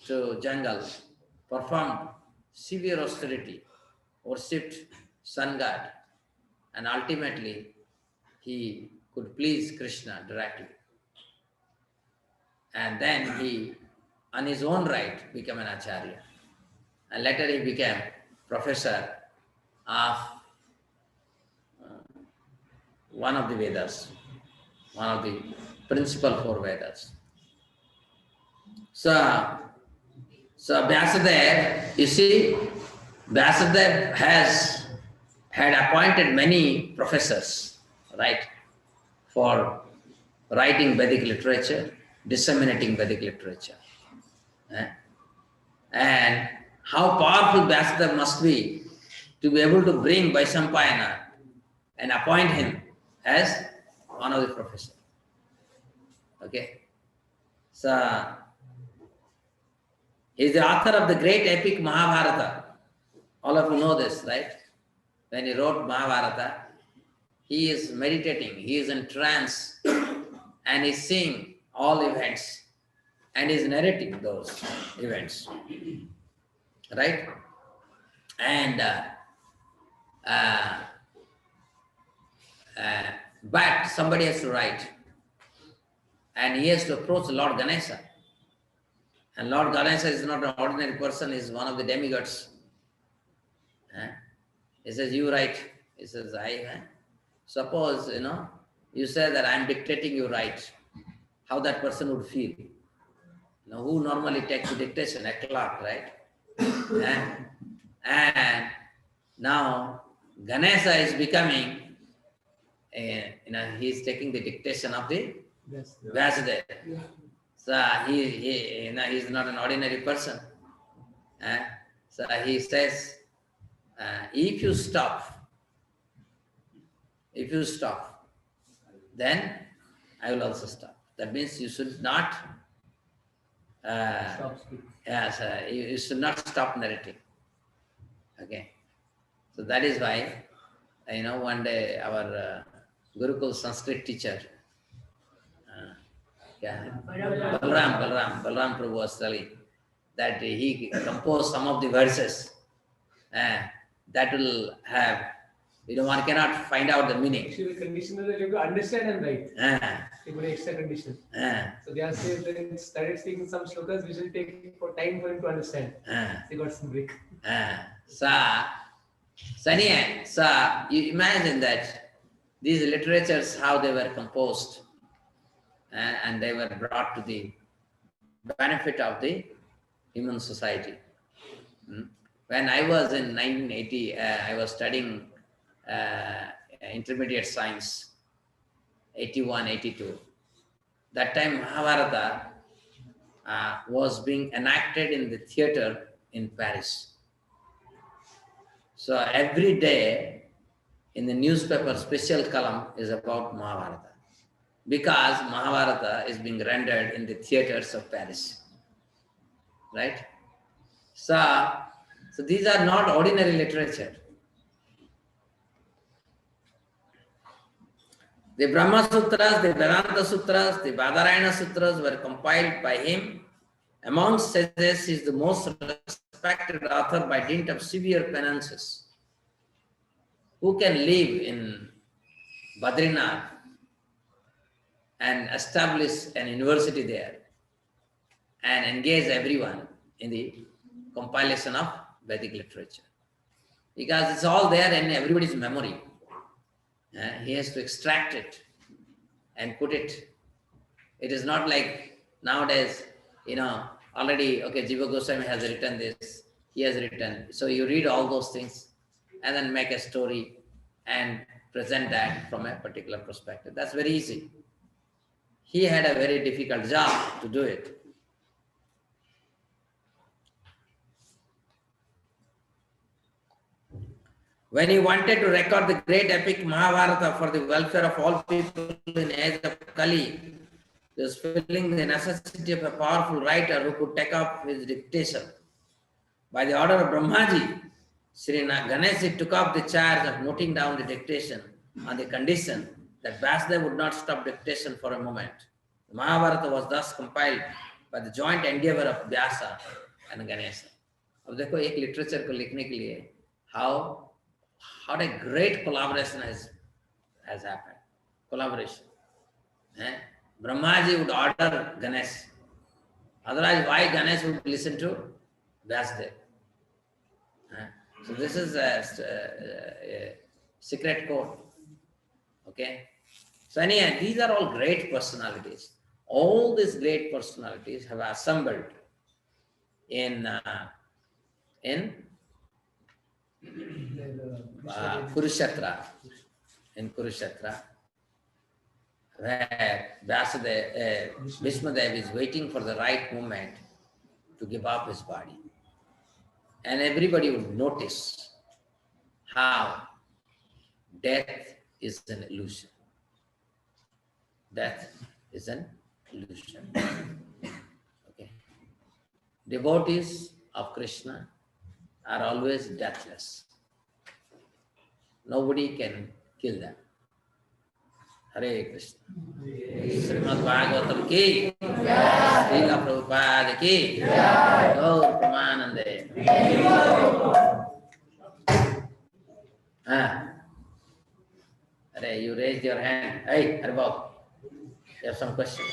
to jungle, performed severe austerity, worshipped sun god, and ultimately he could please Krishna directly. And then he, on his own right, became an acharya. And later he became professor of one of the Vedas, one of the principal four Vedas. So Vyasadeva, you see, Vyasadeva had appointed many professors, right, for writing Vedic literature, disseminating Vedic literature. And how powerful Vyasadeva must be to be able to bring Vaishampayana and appoint him as one of the professors. Okay. So, he is the author of the great epic Mahabharata. All of you know this, right? When he wrote Mahabharata, he is meditating, he is in trance, and he's seeing all events, and he's narrating those events. Right? And but somebody has to write, and he has to approach Lord Ganesha. And Lord Ganesha is not an ordinary person, he is one of the demigods. He says, you write. He says, suppose, you say that I am dictating, you write. How that person would feel. Who normally takes the dictation? A clerk, right? And now Ganesha is becoming, he is taking the dictation of the Vyasadeva. So he is not an ordinary person. So he says, if you stop, then I will also stop. That means you should not you should not stop narrating. Okay. So that is why, one day our Gurukul Sanskrit teacher, Balram Prabhu was telling that he composed some of the verses that will have, one cannot find out the meaning. Actually, the condition is that you have to understand and write. They put an extra condition. So they are saying that he started speaking some shlokas which will take for time for him to understand. They got some break. So you imagine that these literatures, how they were composed, and they were brought to the benefit of the human society. When I was in 1980, I was studying intermediate science, 81, 82. That time Mahabharata was being enacted in the theater in Paris. So every day in the newspaper, special column is about Mahabharata, because Mahabharata is being rendered in the theaters of Paris, right? So these are not ordinary literature. The Brahma Sutras, the Vedanta Sutras, the Badarayana Sutras were compiled by him. Amongst sages, he is the most respected author by dint of severe penances. Who can live in Badrinath and establish an university there and engage everyone in the compilation of Vedic literature? Because it's all there in everybody's memory. He has to extract it and put it. It is not like nowadays, already, okay, Jiva Goswami has written this, he has written. So you read all those things and then make a story and present that from a particular perspective. That's very easy. He had a very difficult job to do it. When he wanted to record the great epic Mahabharata for the welfare of all people in the age of Kali, he was feeling the necessity of a powerful writer who could take up his dictation. By the order of Brahmaji, Sri Ganesh took up the charge of noting down the dictation on the condition that Vasudev would not stop dictation for a moment. The Mahabharata was thus compiled by the joint endeavor of Vyasa and Ganesha. अब देखो एक literature को लिखने के लिए how a great collaboration has happened. Collaboration. Brahmaji would order Ganesh. Otherwise, why Ganesh would listen to Vasudev? So this is a secret code. Okay. So anyhow, these are all great personalities. All these great personalities have assembled in Kurukshetra, where Bhishmadev is waiting for the right moment to give up his body. And everybody would notice how death is an illusion. Death is an illusion. Okay. Devotees of Krishna are always deathless. Nobody can kill them. Hare Krishna. Srimad Bhagavatam ki, Lila Prabhupada ki, Gaur Pramanande. Hare, you raised your hand. Hey, Harbhav, you have some question.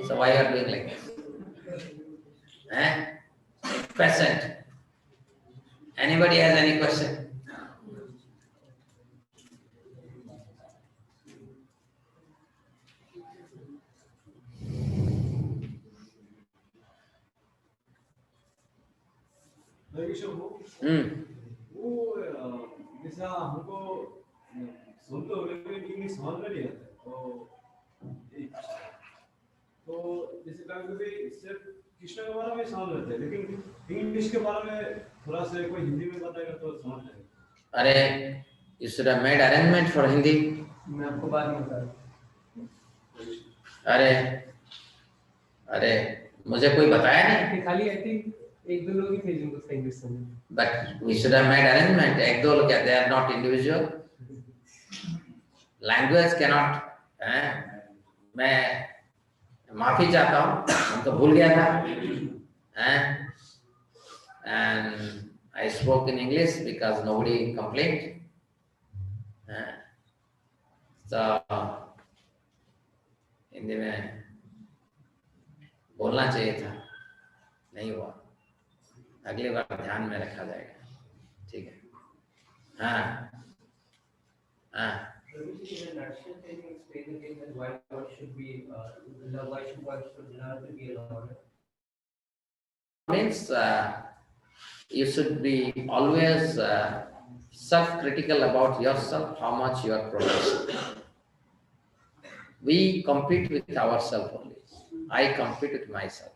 So why you are doing like this? Present. Anybody has any question? वो जैसा हमको सुनते हो लेकिन English समझ में नहीं आता तो जैसे कभी सिर्फ कृष्ण के बारे में समझ लेते हैं लेकिन इंग्लिश के बारे में थोड़ा सा कोई हिंदी में बताएगा तो समझ जाएगा. अरे you should have made arrangement for Hindi. मैं आपको बाद में बता दूँ. अरे मुझे कोई बताया नहीं. खाली आई थिंक एक दो लोग ही थे जिनको था इंग्लिश समझ. But we should have made arrangement. एक दो लोग क्या? They are not individual. Language cannot. मैं माफी चाहता हूँ. हम तो भूल गया था. And I spoke in English because nobody complained. तो हिंदी में बोलना चाहिए था, नहीं हुआ, अगली बार ध्यान में रखा जाएगा, ठीक है? हाँ हाँ In a nutshell, can you explain again that why God should be love? Why should God should learn to be a lover? means you should be always self-critical about yourself, how much you are progressing. We compete with ourselves only. I compete with myself.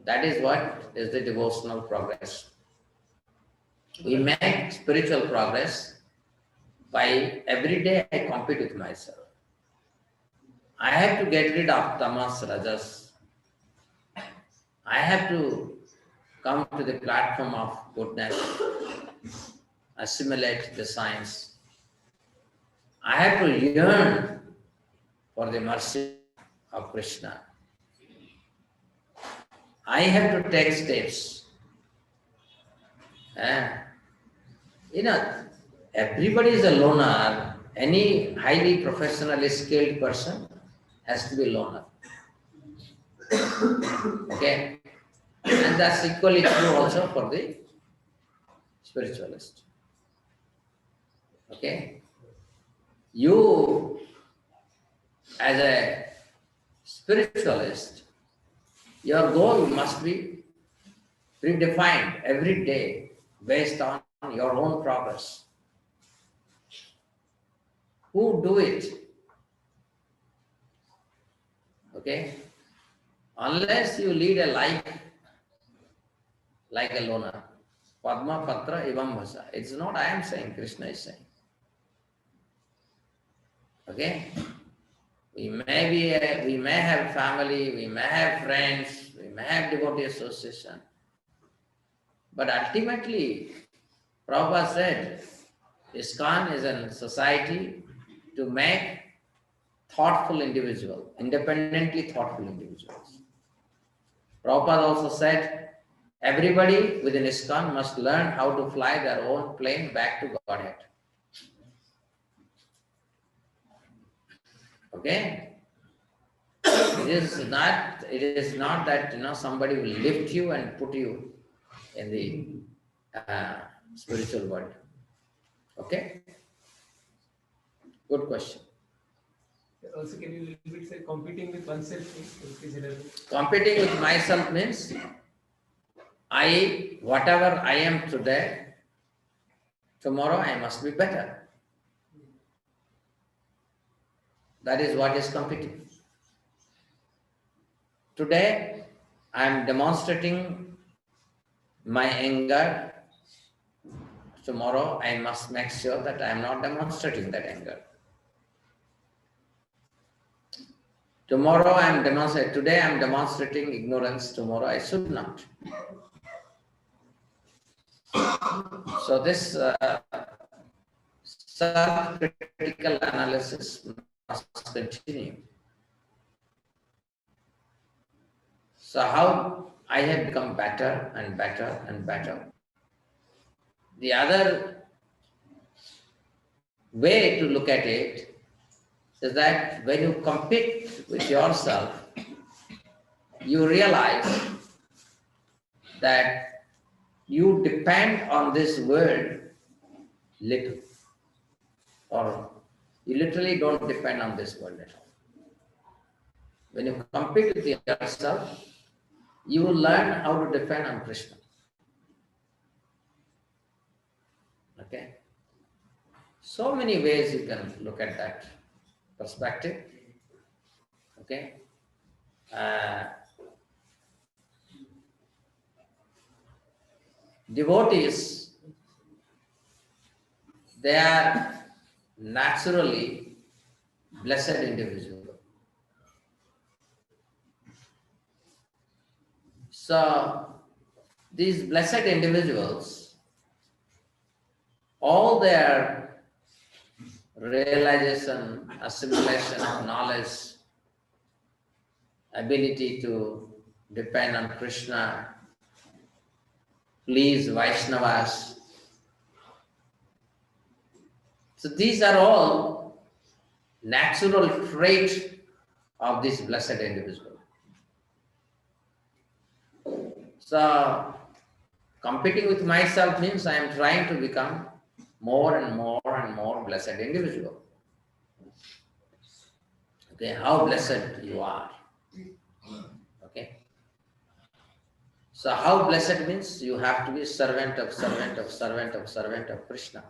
That is what is the devotional progress. We make spiritual progress by every day I compete with myself. I have to get rid of tamas, rajas. I have to come to the platform of goodness, assimilate the science. I have to yearn for the mercy of Krishna. I have to take steps. Everybody is a loner. Any highly professionally skilled person has to be a loner. Okay? And that's equally true also for the spiritualist. Okay? You, as a spiritualist, your goal must be predefined every day based on your own progress. Who do it? Okay? Unless you lead a life like a loner. Padma Patra Ivam Bhasa. It's not I am saying, Krishna is saying. Okay? We may have family, we may have friends, we may have devotee association. But ultimately, Prabhupada said, ISKCON is a society to make thoughtful individuals, independently thoughtful individuals. Prabhupada also said, everybody within ISKCON must learn how to fly their own plane back to Godhead. Okay? It is not that somebody will lift you and put you in the spiritual world. Okay? Good question. Also, can you a little bit say competing with oneself? Competing with myself means whatever I am today, tomorrow I must be better. That is what is competing. Today I am demonstrating my anger. Tomorrow I must make sure that I am not demonstrating that anger. Tomorrow I am demonstrating, today I am demonstrating ignorance, tomorrow I should not. So this self-critical analysis must continue. So how I have become better and better and better. The other way to look at it is that when you compete with yourself, you realize that you depend on this world little, or you literally don't depend on this world at all. When you compete with yourself, you will learn how to depend on Krishna. Okay? So many ways you can look at that perspective. Okay? Devotees, they are naturally blessed individuals. So, these blessed individuals, all their realization, assimilation of knowledge, ability to depend on Krishna, please Vaishnavas. So these are all natural traits of this blessed individual. So competing with myself means I am trying to become more and more and more blessed individual. Okay, how blessed you are. Okay. So how blessed means you have to be servant of Krishna.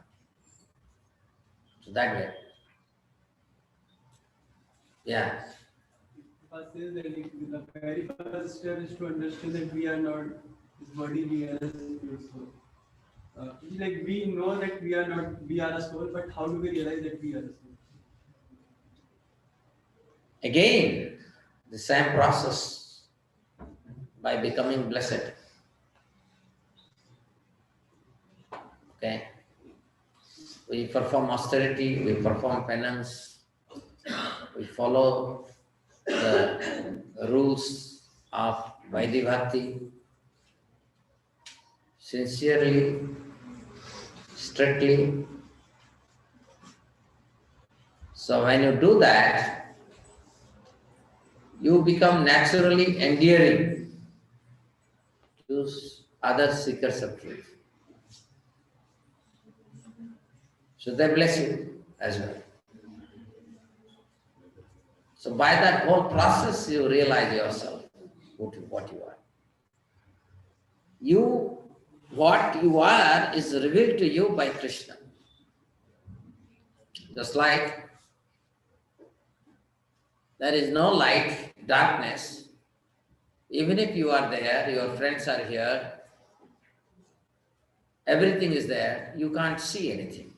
So that way. Yeah. The very first step is to understand that we are not this body, we are a soul. Like we know that we are not, we are a soul, but how do we realize that we are a soul? Again, the same process by becoming blessed. Okay. We perform austerity, we perform penance, we follow the rules of Vaidhi Bhakti sincerely, strictly. So when you do that, you become naturally endearing to other seekers of truth. So they bless you as well. So by that whole process, you realize yourself, what you are. What you are is revealed to you by Krishna. Just like there is no light, darkness. Even if you are there, your friends are here, everything is there, you can't see anything.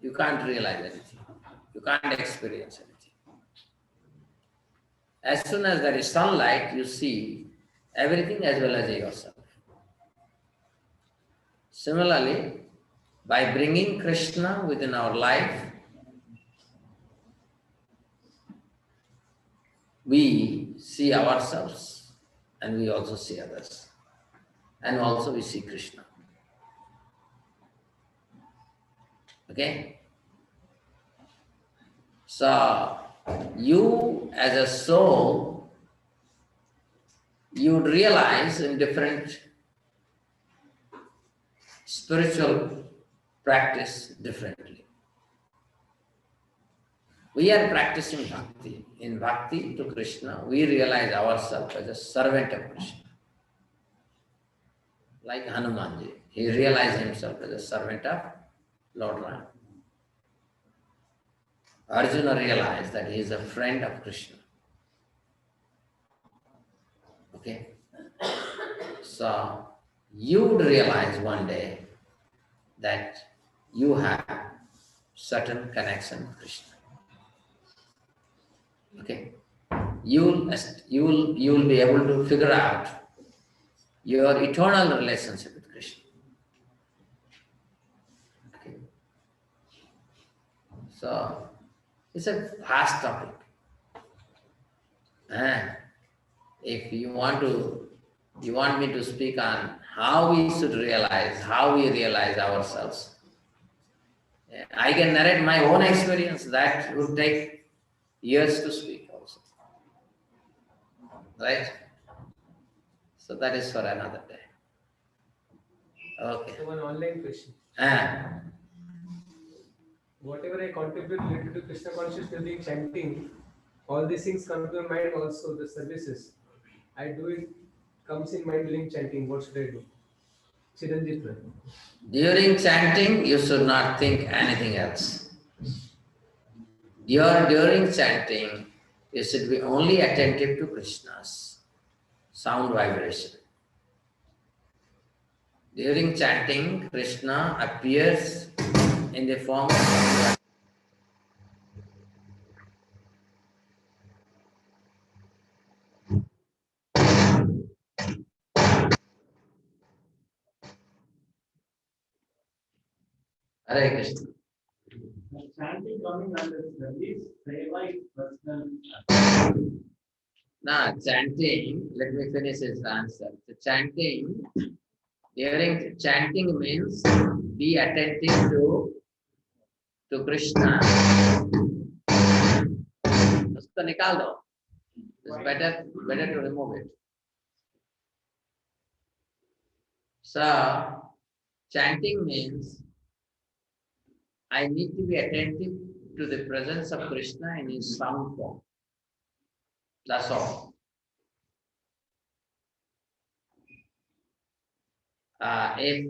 You can't realize anything. You can't experience anything. As soon as there is sunlight, you see everything as well as yourself. Similarly, by bringing Krishna within our life, we see ourselves and we also see others. And also we see Krishna. Okay? So, you as a soul, you would realize in different spiritual practice differently. We are practicing bhakti. In bhakti to Krishna, we realize ourselves as a servant of Krishna. Like Hanumanji, he realized himself as a servant of Lord Ram. Arjuna realized that he is a friend of Krishna. Okay? So, you would realize one day that you have certain connection with Krishna. Okay? You will be able to figure out your eternal relationship with Krishna. Okay? So, it's a vast topic. If you want me to speak on how we realize ourselves, I can narrate my own experience. That would take years to speak also. Right? So that is for another day. Okay. So one online question. Whatever I contribute related to Krishna consciousness during chanting, all these things come to my mind also, the services. I do it, comes in mind during chanting. What should I do? Chiranjit. During chanting, you should not think anything else. During chanting, you should be only attentive to Krishna's sound vibration. During chanting, Krishna appears in the form of Hare Krishna. Chanting coming under service, seva is personal. Now, chanting, let me finish his answer. The chanting During chanting means be attentive to Krishna. उसको निकाल दो. It's better to remove it. So, chanting means I need to be attentive to the presence of Krishna in his sound form. That's all. If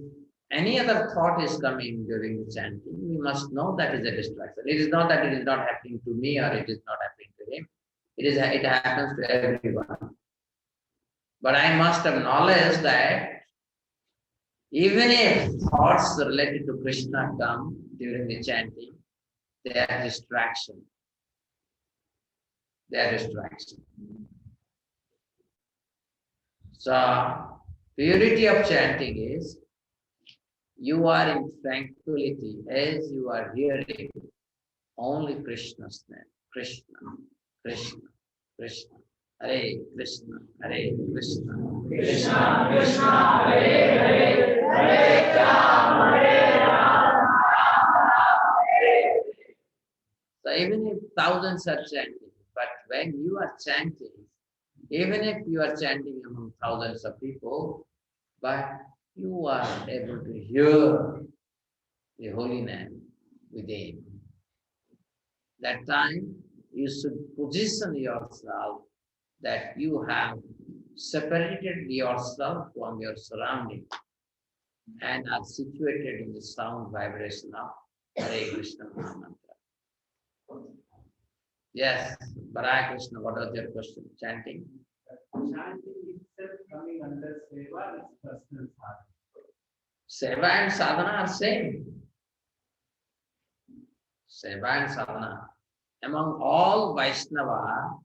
any other thought is coming during the chanting, we must know that is a distraction. It is not that it is not happening to me or it is not happening to him. It happens to everyone. But I must acknowledge that even if thoughts related to Krishna come during the chanting, they are distraction. They are distraction. So, purity of chanting is you are in tranquility as you are hearing only Krishna's name. Krishna, Krishna, Krishna. Hare Krishna, Hare Krishna, Krishna Krishna, Hare Hare, Hare Rama, Hare Rama, Rama Hare. So even if thousands are chanting, but when you are chanting, even if you are chanting among thousands of people, but you are able to hear the holy name within. That time you should position yourself that you have separated yourself from your surrounding and are situated in the sound vibration of Hare Krishna Mahamantra. Yes, Hare Krishna, what was your question? Chanting? Chanting itself coming under seva is personal sadhana. Seva and sadhana are same. Seva and sadhana. Among all Vaishnava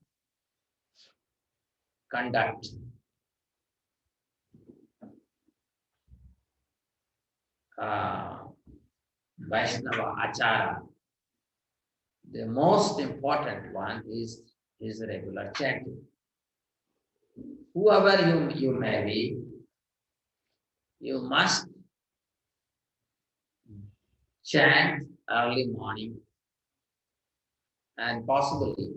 conduct, Vaishnava Achara, the most important one is regular chanting. Whoever you may be, you must chant early morning, and possibly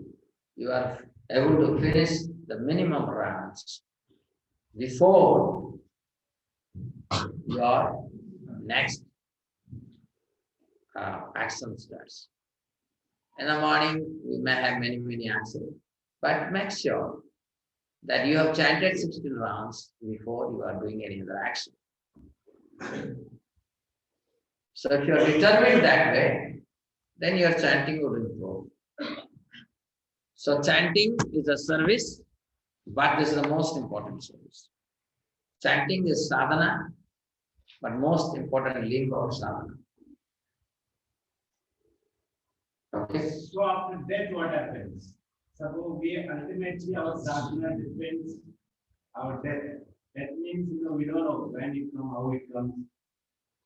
you are able to finish the minimum rounds before your next action starts. In the morning, we may have many actions, but make sure that you have chanted 16 rounds before you are doing any other action. So if you are determined that way, then your chanting will improve. So chanting is a service, but this is the most important service. Chanting is sadhana, but most important link of sadhana. Okay. So after that, what happens? Suppose we ultimately our sadhana depends our death. That means we don't know when it comes, how it comes.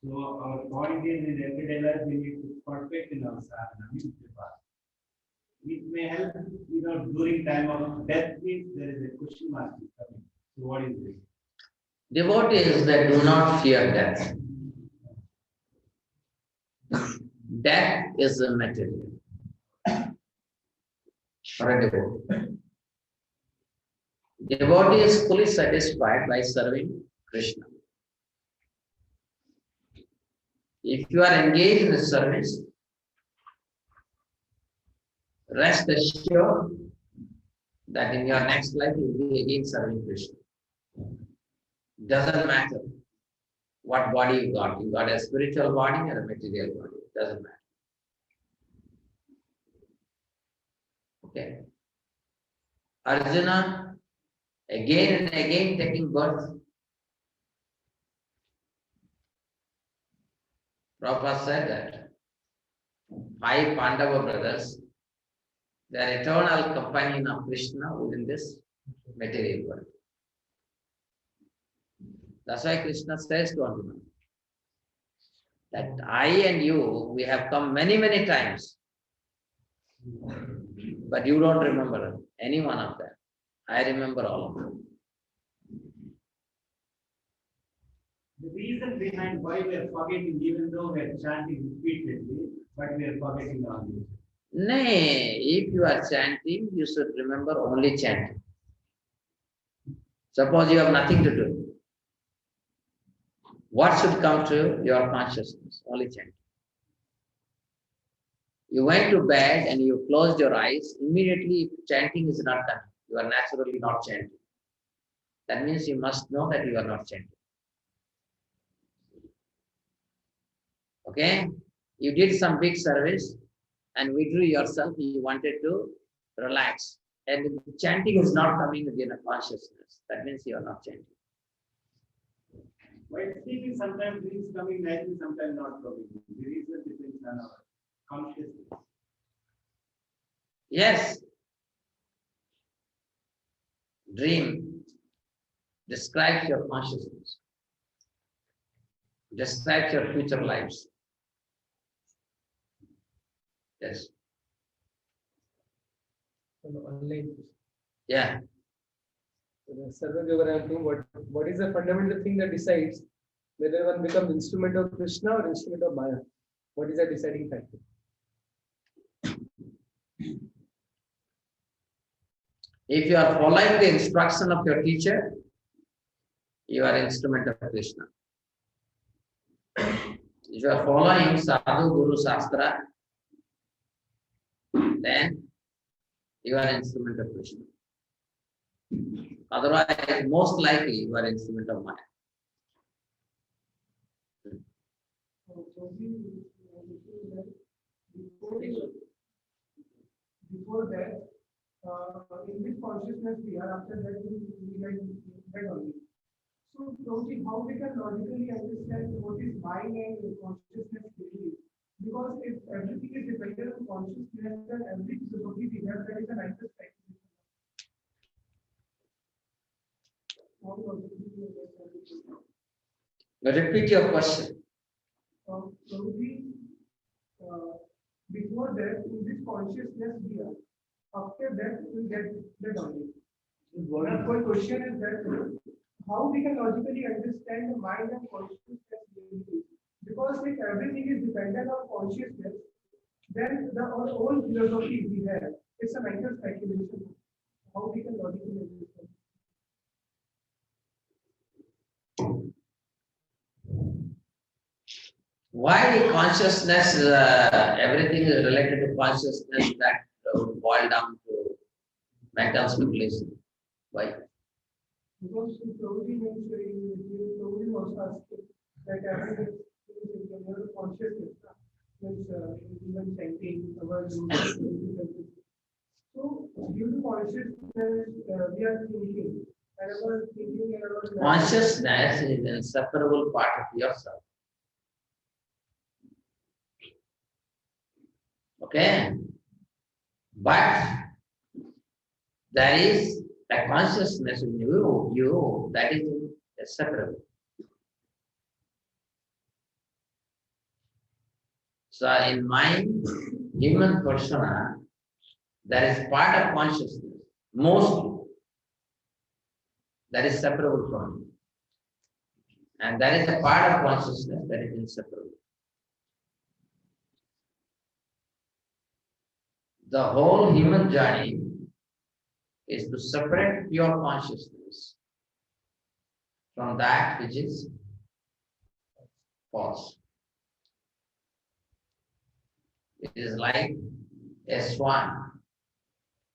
So our point is in everyday life we need to perfect in our sadhana. It may help during time of death means there is a question mark coming. So what is this? Devotees that do not fear death. Death is a material for a devotee. Devotee is fully satisfied by serving Krishna. If you are engaged in the service, rest assured that in your next life you will be again serving Krishna. Doesn't matter what body you got. You got a spiritual body or a material body. It doesn't matter. Okay. Arjuna, again and again taking birth. Prabhupada said that 5 Pandava brothers, they are eternal companion of Krishna within this material world. That's why Krishna says to Arjuna that I and you, we have come many times, but you don't remember any one of them. I remember all of them. The reason behind why we are forgetting, even though we are chanting repeatedly, but we are forgetting all this. Nay, if you are chanting, you should remember only chanting. Suppose you have nothing to do. What should come to your consciousness? Only chanting. You went to bed and you closed your eyes, immediately if chanting is not done, you are naturally not chanting. That means you must know that you are not chanting. Okay? You did some big service and withdrew yourself, you wanted to relax. And chanting is not coming within a consciousness. That means you are not chanting. While sleeping, sometimes dreams coming nicely, sometimes not coming. The reason depends on our consciousness. Yes. Dream describes your consciousness, describes your future lives. Yes. Online. Yeah. What is the fundamental thing that decides whether one becomes instrument of Krishna or instrument of Maya? What is the deciding factor? If you are following the instruction of your teacher, you are instrument of Krishna. If you are following Sadhu Guru Shastra, then you are instrument of Krishna. Otherwise, most likely you are instrument of Maya. Before that, in this consciousness we are, after that we like that only. So, Prabhuji, how we can logically understand what is mind and consciousness really is? Because if everything is dependent on consciousness, then every capability there is an answer speculation. How logically we understand it? But repeat your question. Prabhuji, before that, in this consciousness we are. After that, we get that only. My question is that how we can logically understand the mind and consciousness really? Because if everything is dependent on consciousness, then the whole philosophy we have, it's a mental speculation. How we can logically understand? Why consciousness, everything is related to consciousness that would boil down to mental speculation? Why? Because Prabhuji was asking that everything is in the consciousness, means even chanting, our so due to consciousness, we are thinking, and our thinking and our Consciousness is an inseparable part of yourself. Okay? But there is a consciousness in you that is inseparable. So in mind, human persona, there is part of consciousness, mostly, that is separable from you. And there is a part of consciousness that is inseparable. The whole human journey is to separate pure consciousness from that which is false. It is like a swan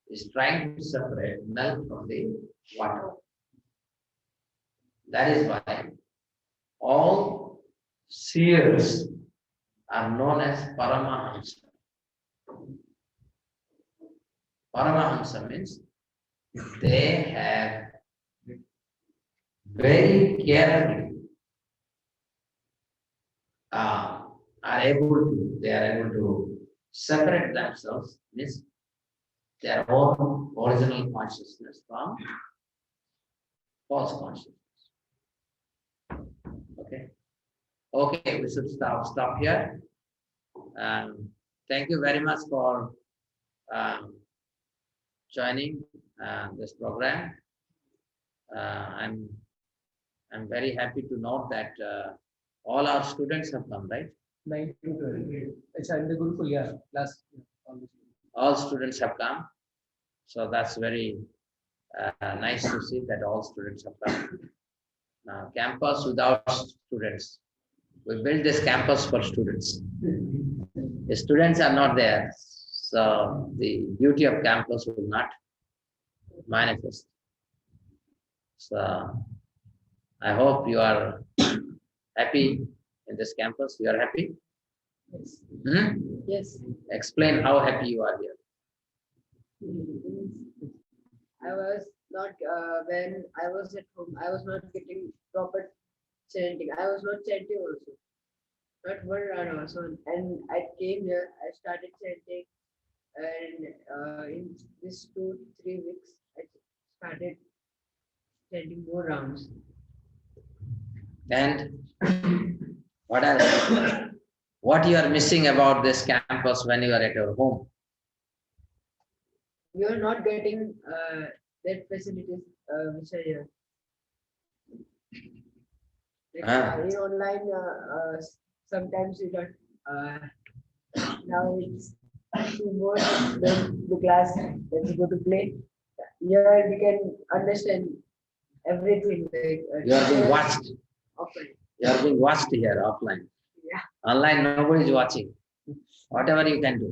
is trying to separate milk from the water. That is why all seers are known as Paramahamsa. Paramahamsa means they have very carefully they are able to separate themselves, means their own original consciousness from false consciousness. Okay, we should stop here. Thank you very much for joining this program. I'm I'm very happy to note that all our students have come, right? 9 to 12. It's in the Gurukul, yeah. Last. All students have come. So that's very nice to see that all students have come. Now, campus without students. We built this campus for students. The students are not there. So the beauty of campus will not manifest. So I hope you are happy in this campus. You are happy? Yes. Hmm? Yes. Explain how happy you are here. I was not, when I was at home, I was not getting proper chanting. I was not chanting also. Not one round also. And I came here, I started chanting. And in this 2 to 3 weeks, I started chanting more rounds. And what else? What you are missing about this campus when you are at your home? We are not getting that facilities which are here. Like, in online, sometimes we got now it's too more the class. Let's go to play. Here we can understand everything. Like, You are being watched. offline. You are being watched here offline. Yeah. Online, nobody is watching. Whatever you can do.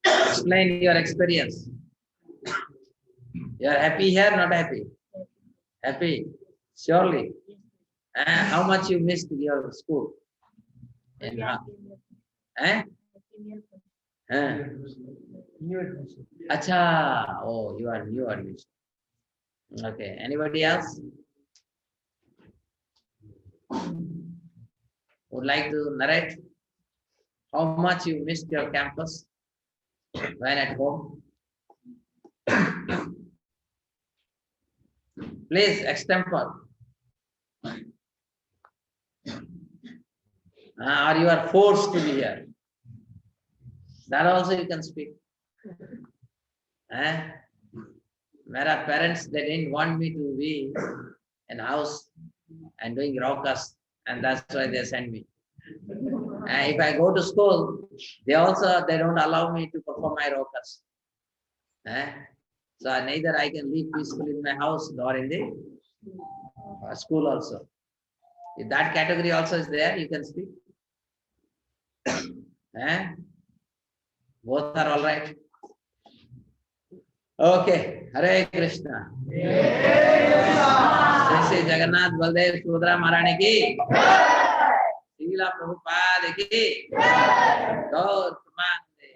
Explain your experience. You are happy here, not happy? Happy, surely. How much you missed your school? And New admission. Acha, oh, you are new admission. Okay, anybody else? Would like to narrate how much you missed your campus when at home? Please, extempore. Or you are forced to be here. That also you can speak. Mera parents, they didn't want me to be in house and doing raucous, and that's why they send me. If I go to school, they don't allow me to perform my raucous. So neither I can live peacefully in my house nor in the school also. If that category also is there, you can speak. Both are all right. Okay, Hare Krishna. Shri Jagannath Baldev Subhadra Maharani ki. Lila Prabhupada ki. Gaur Pramanande.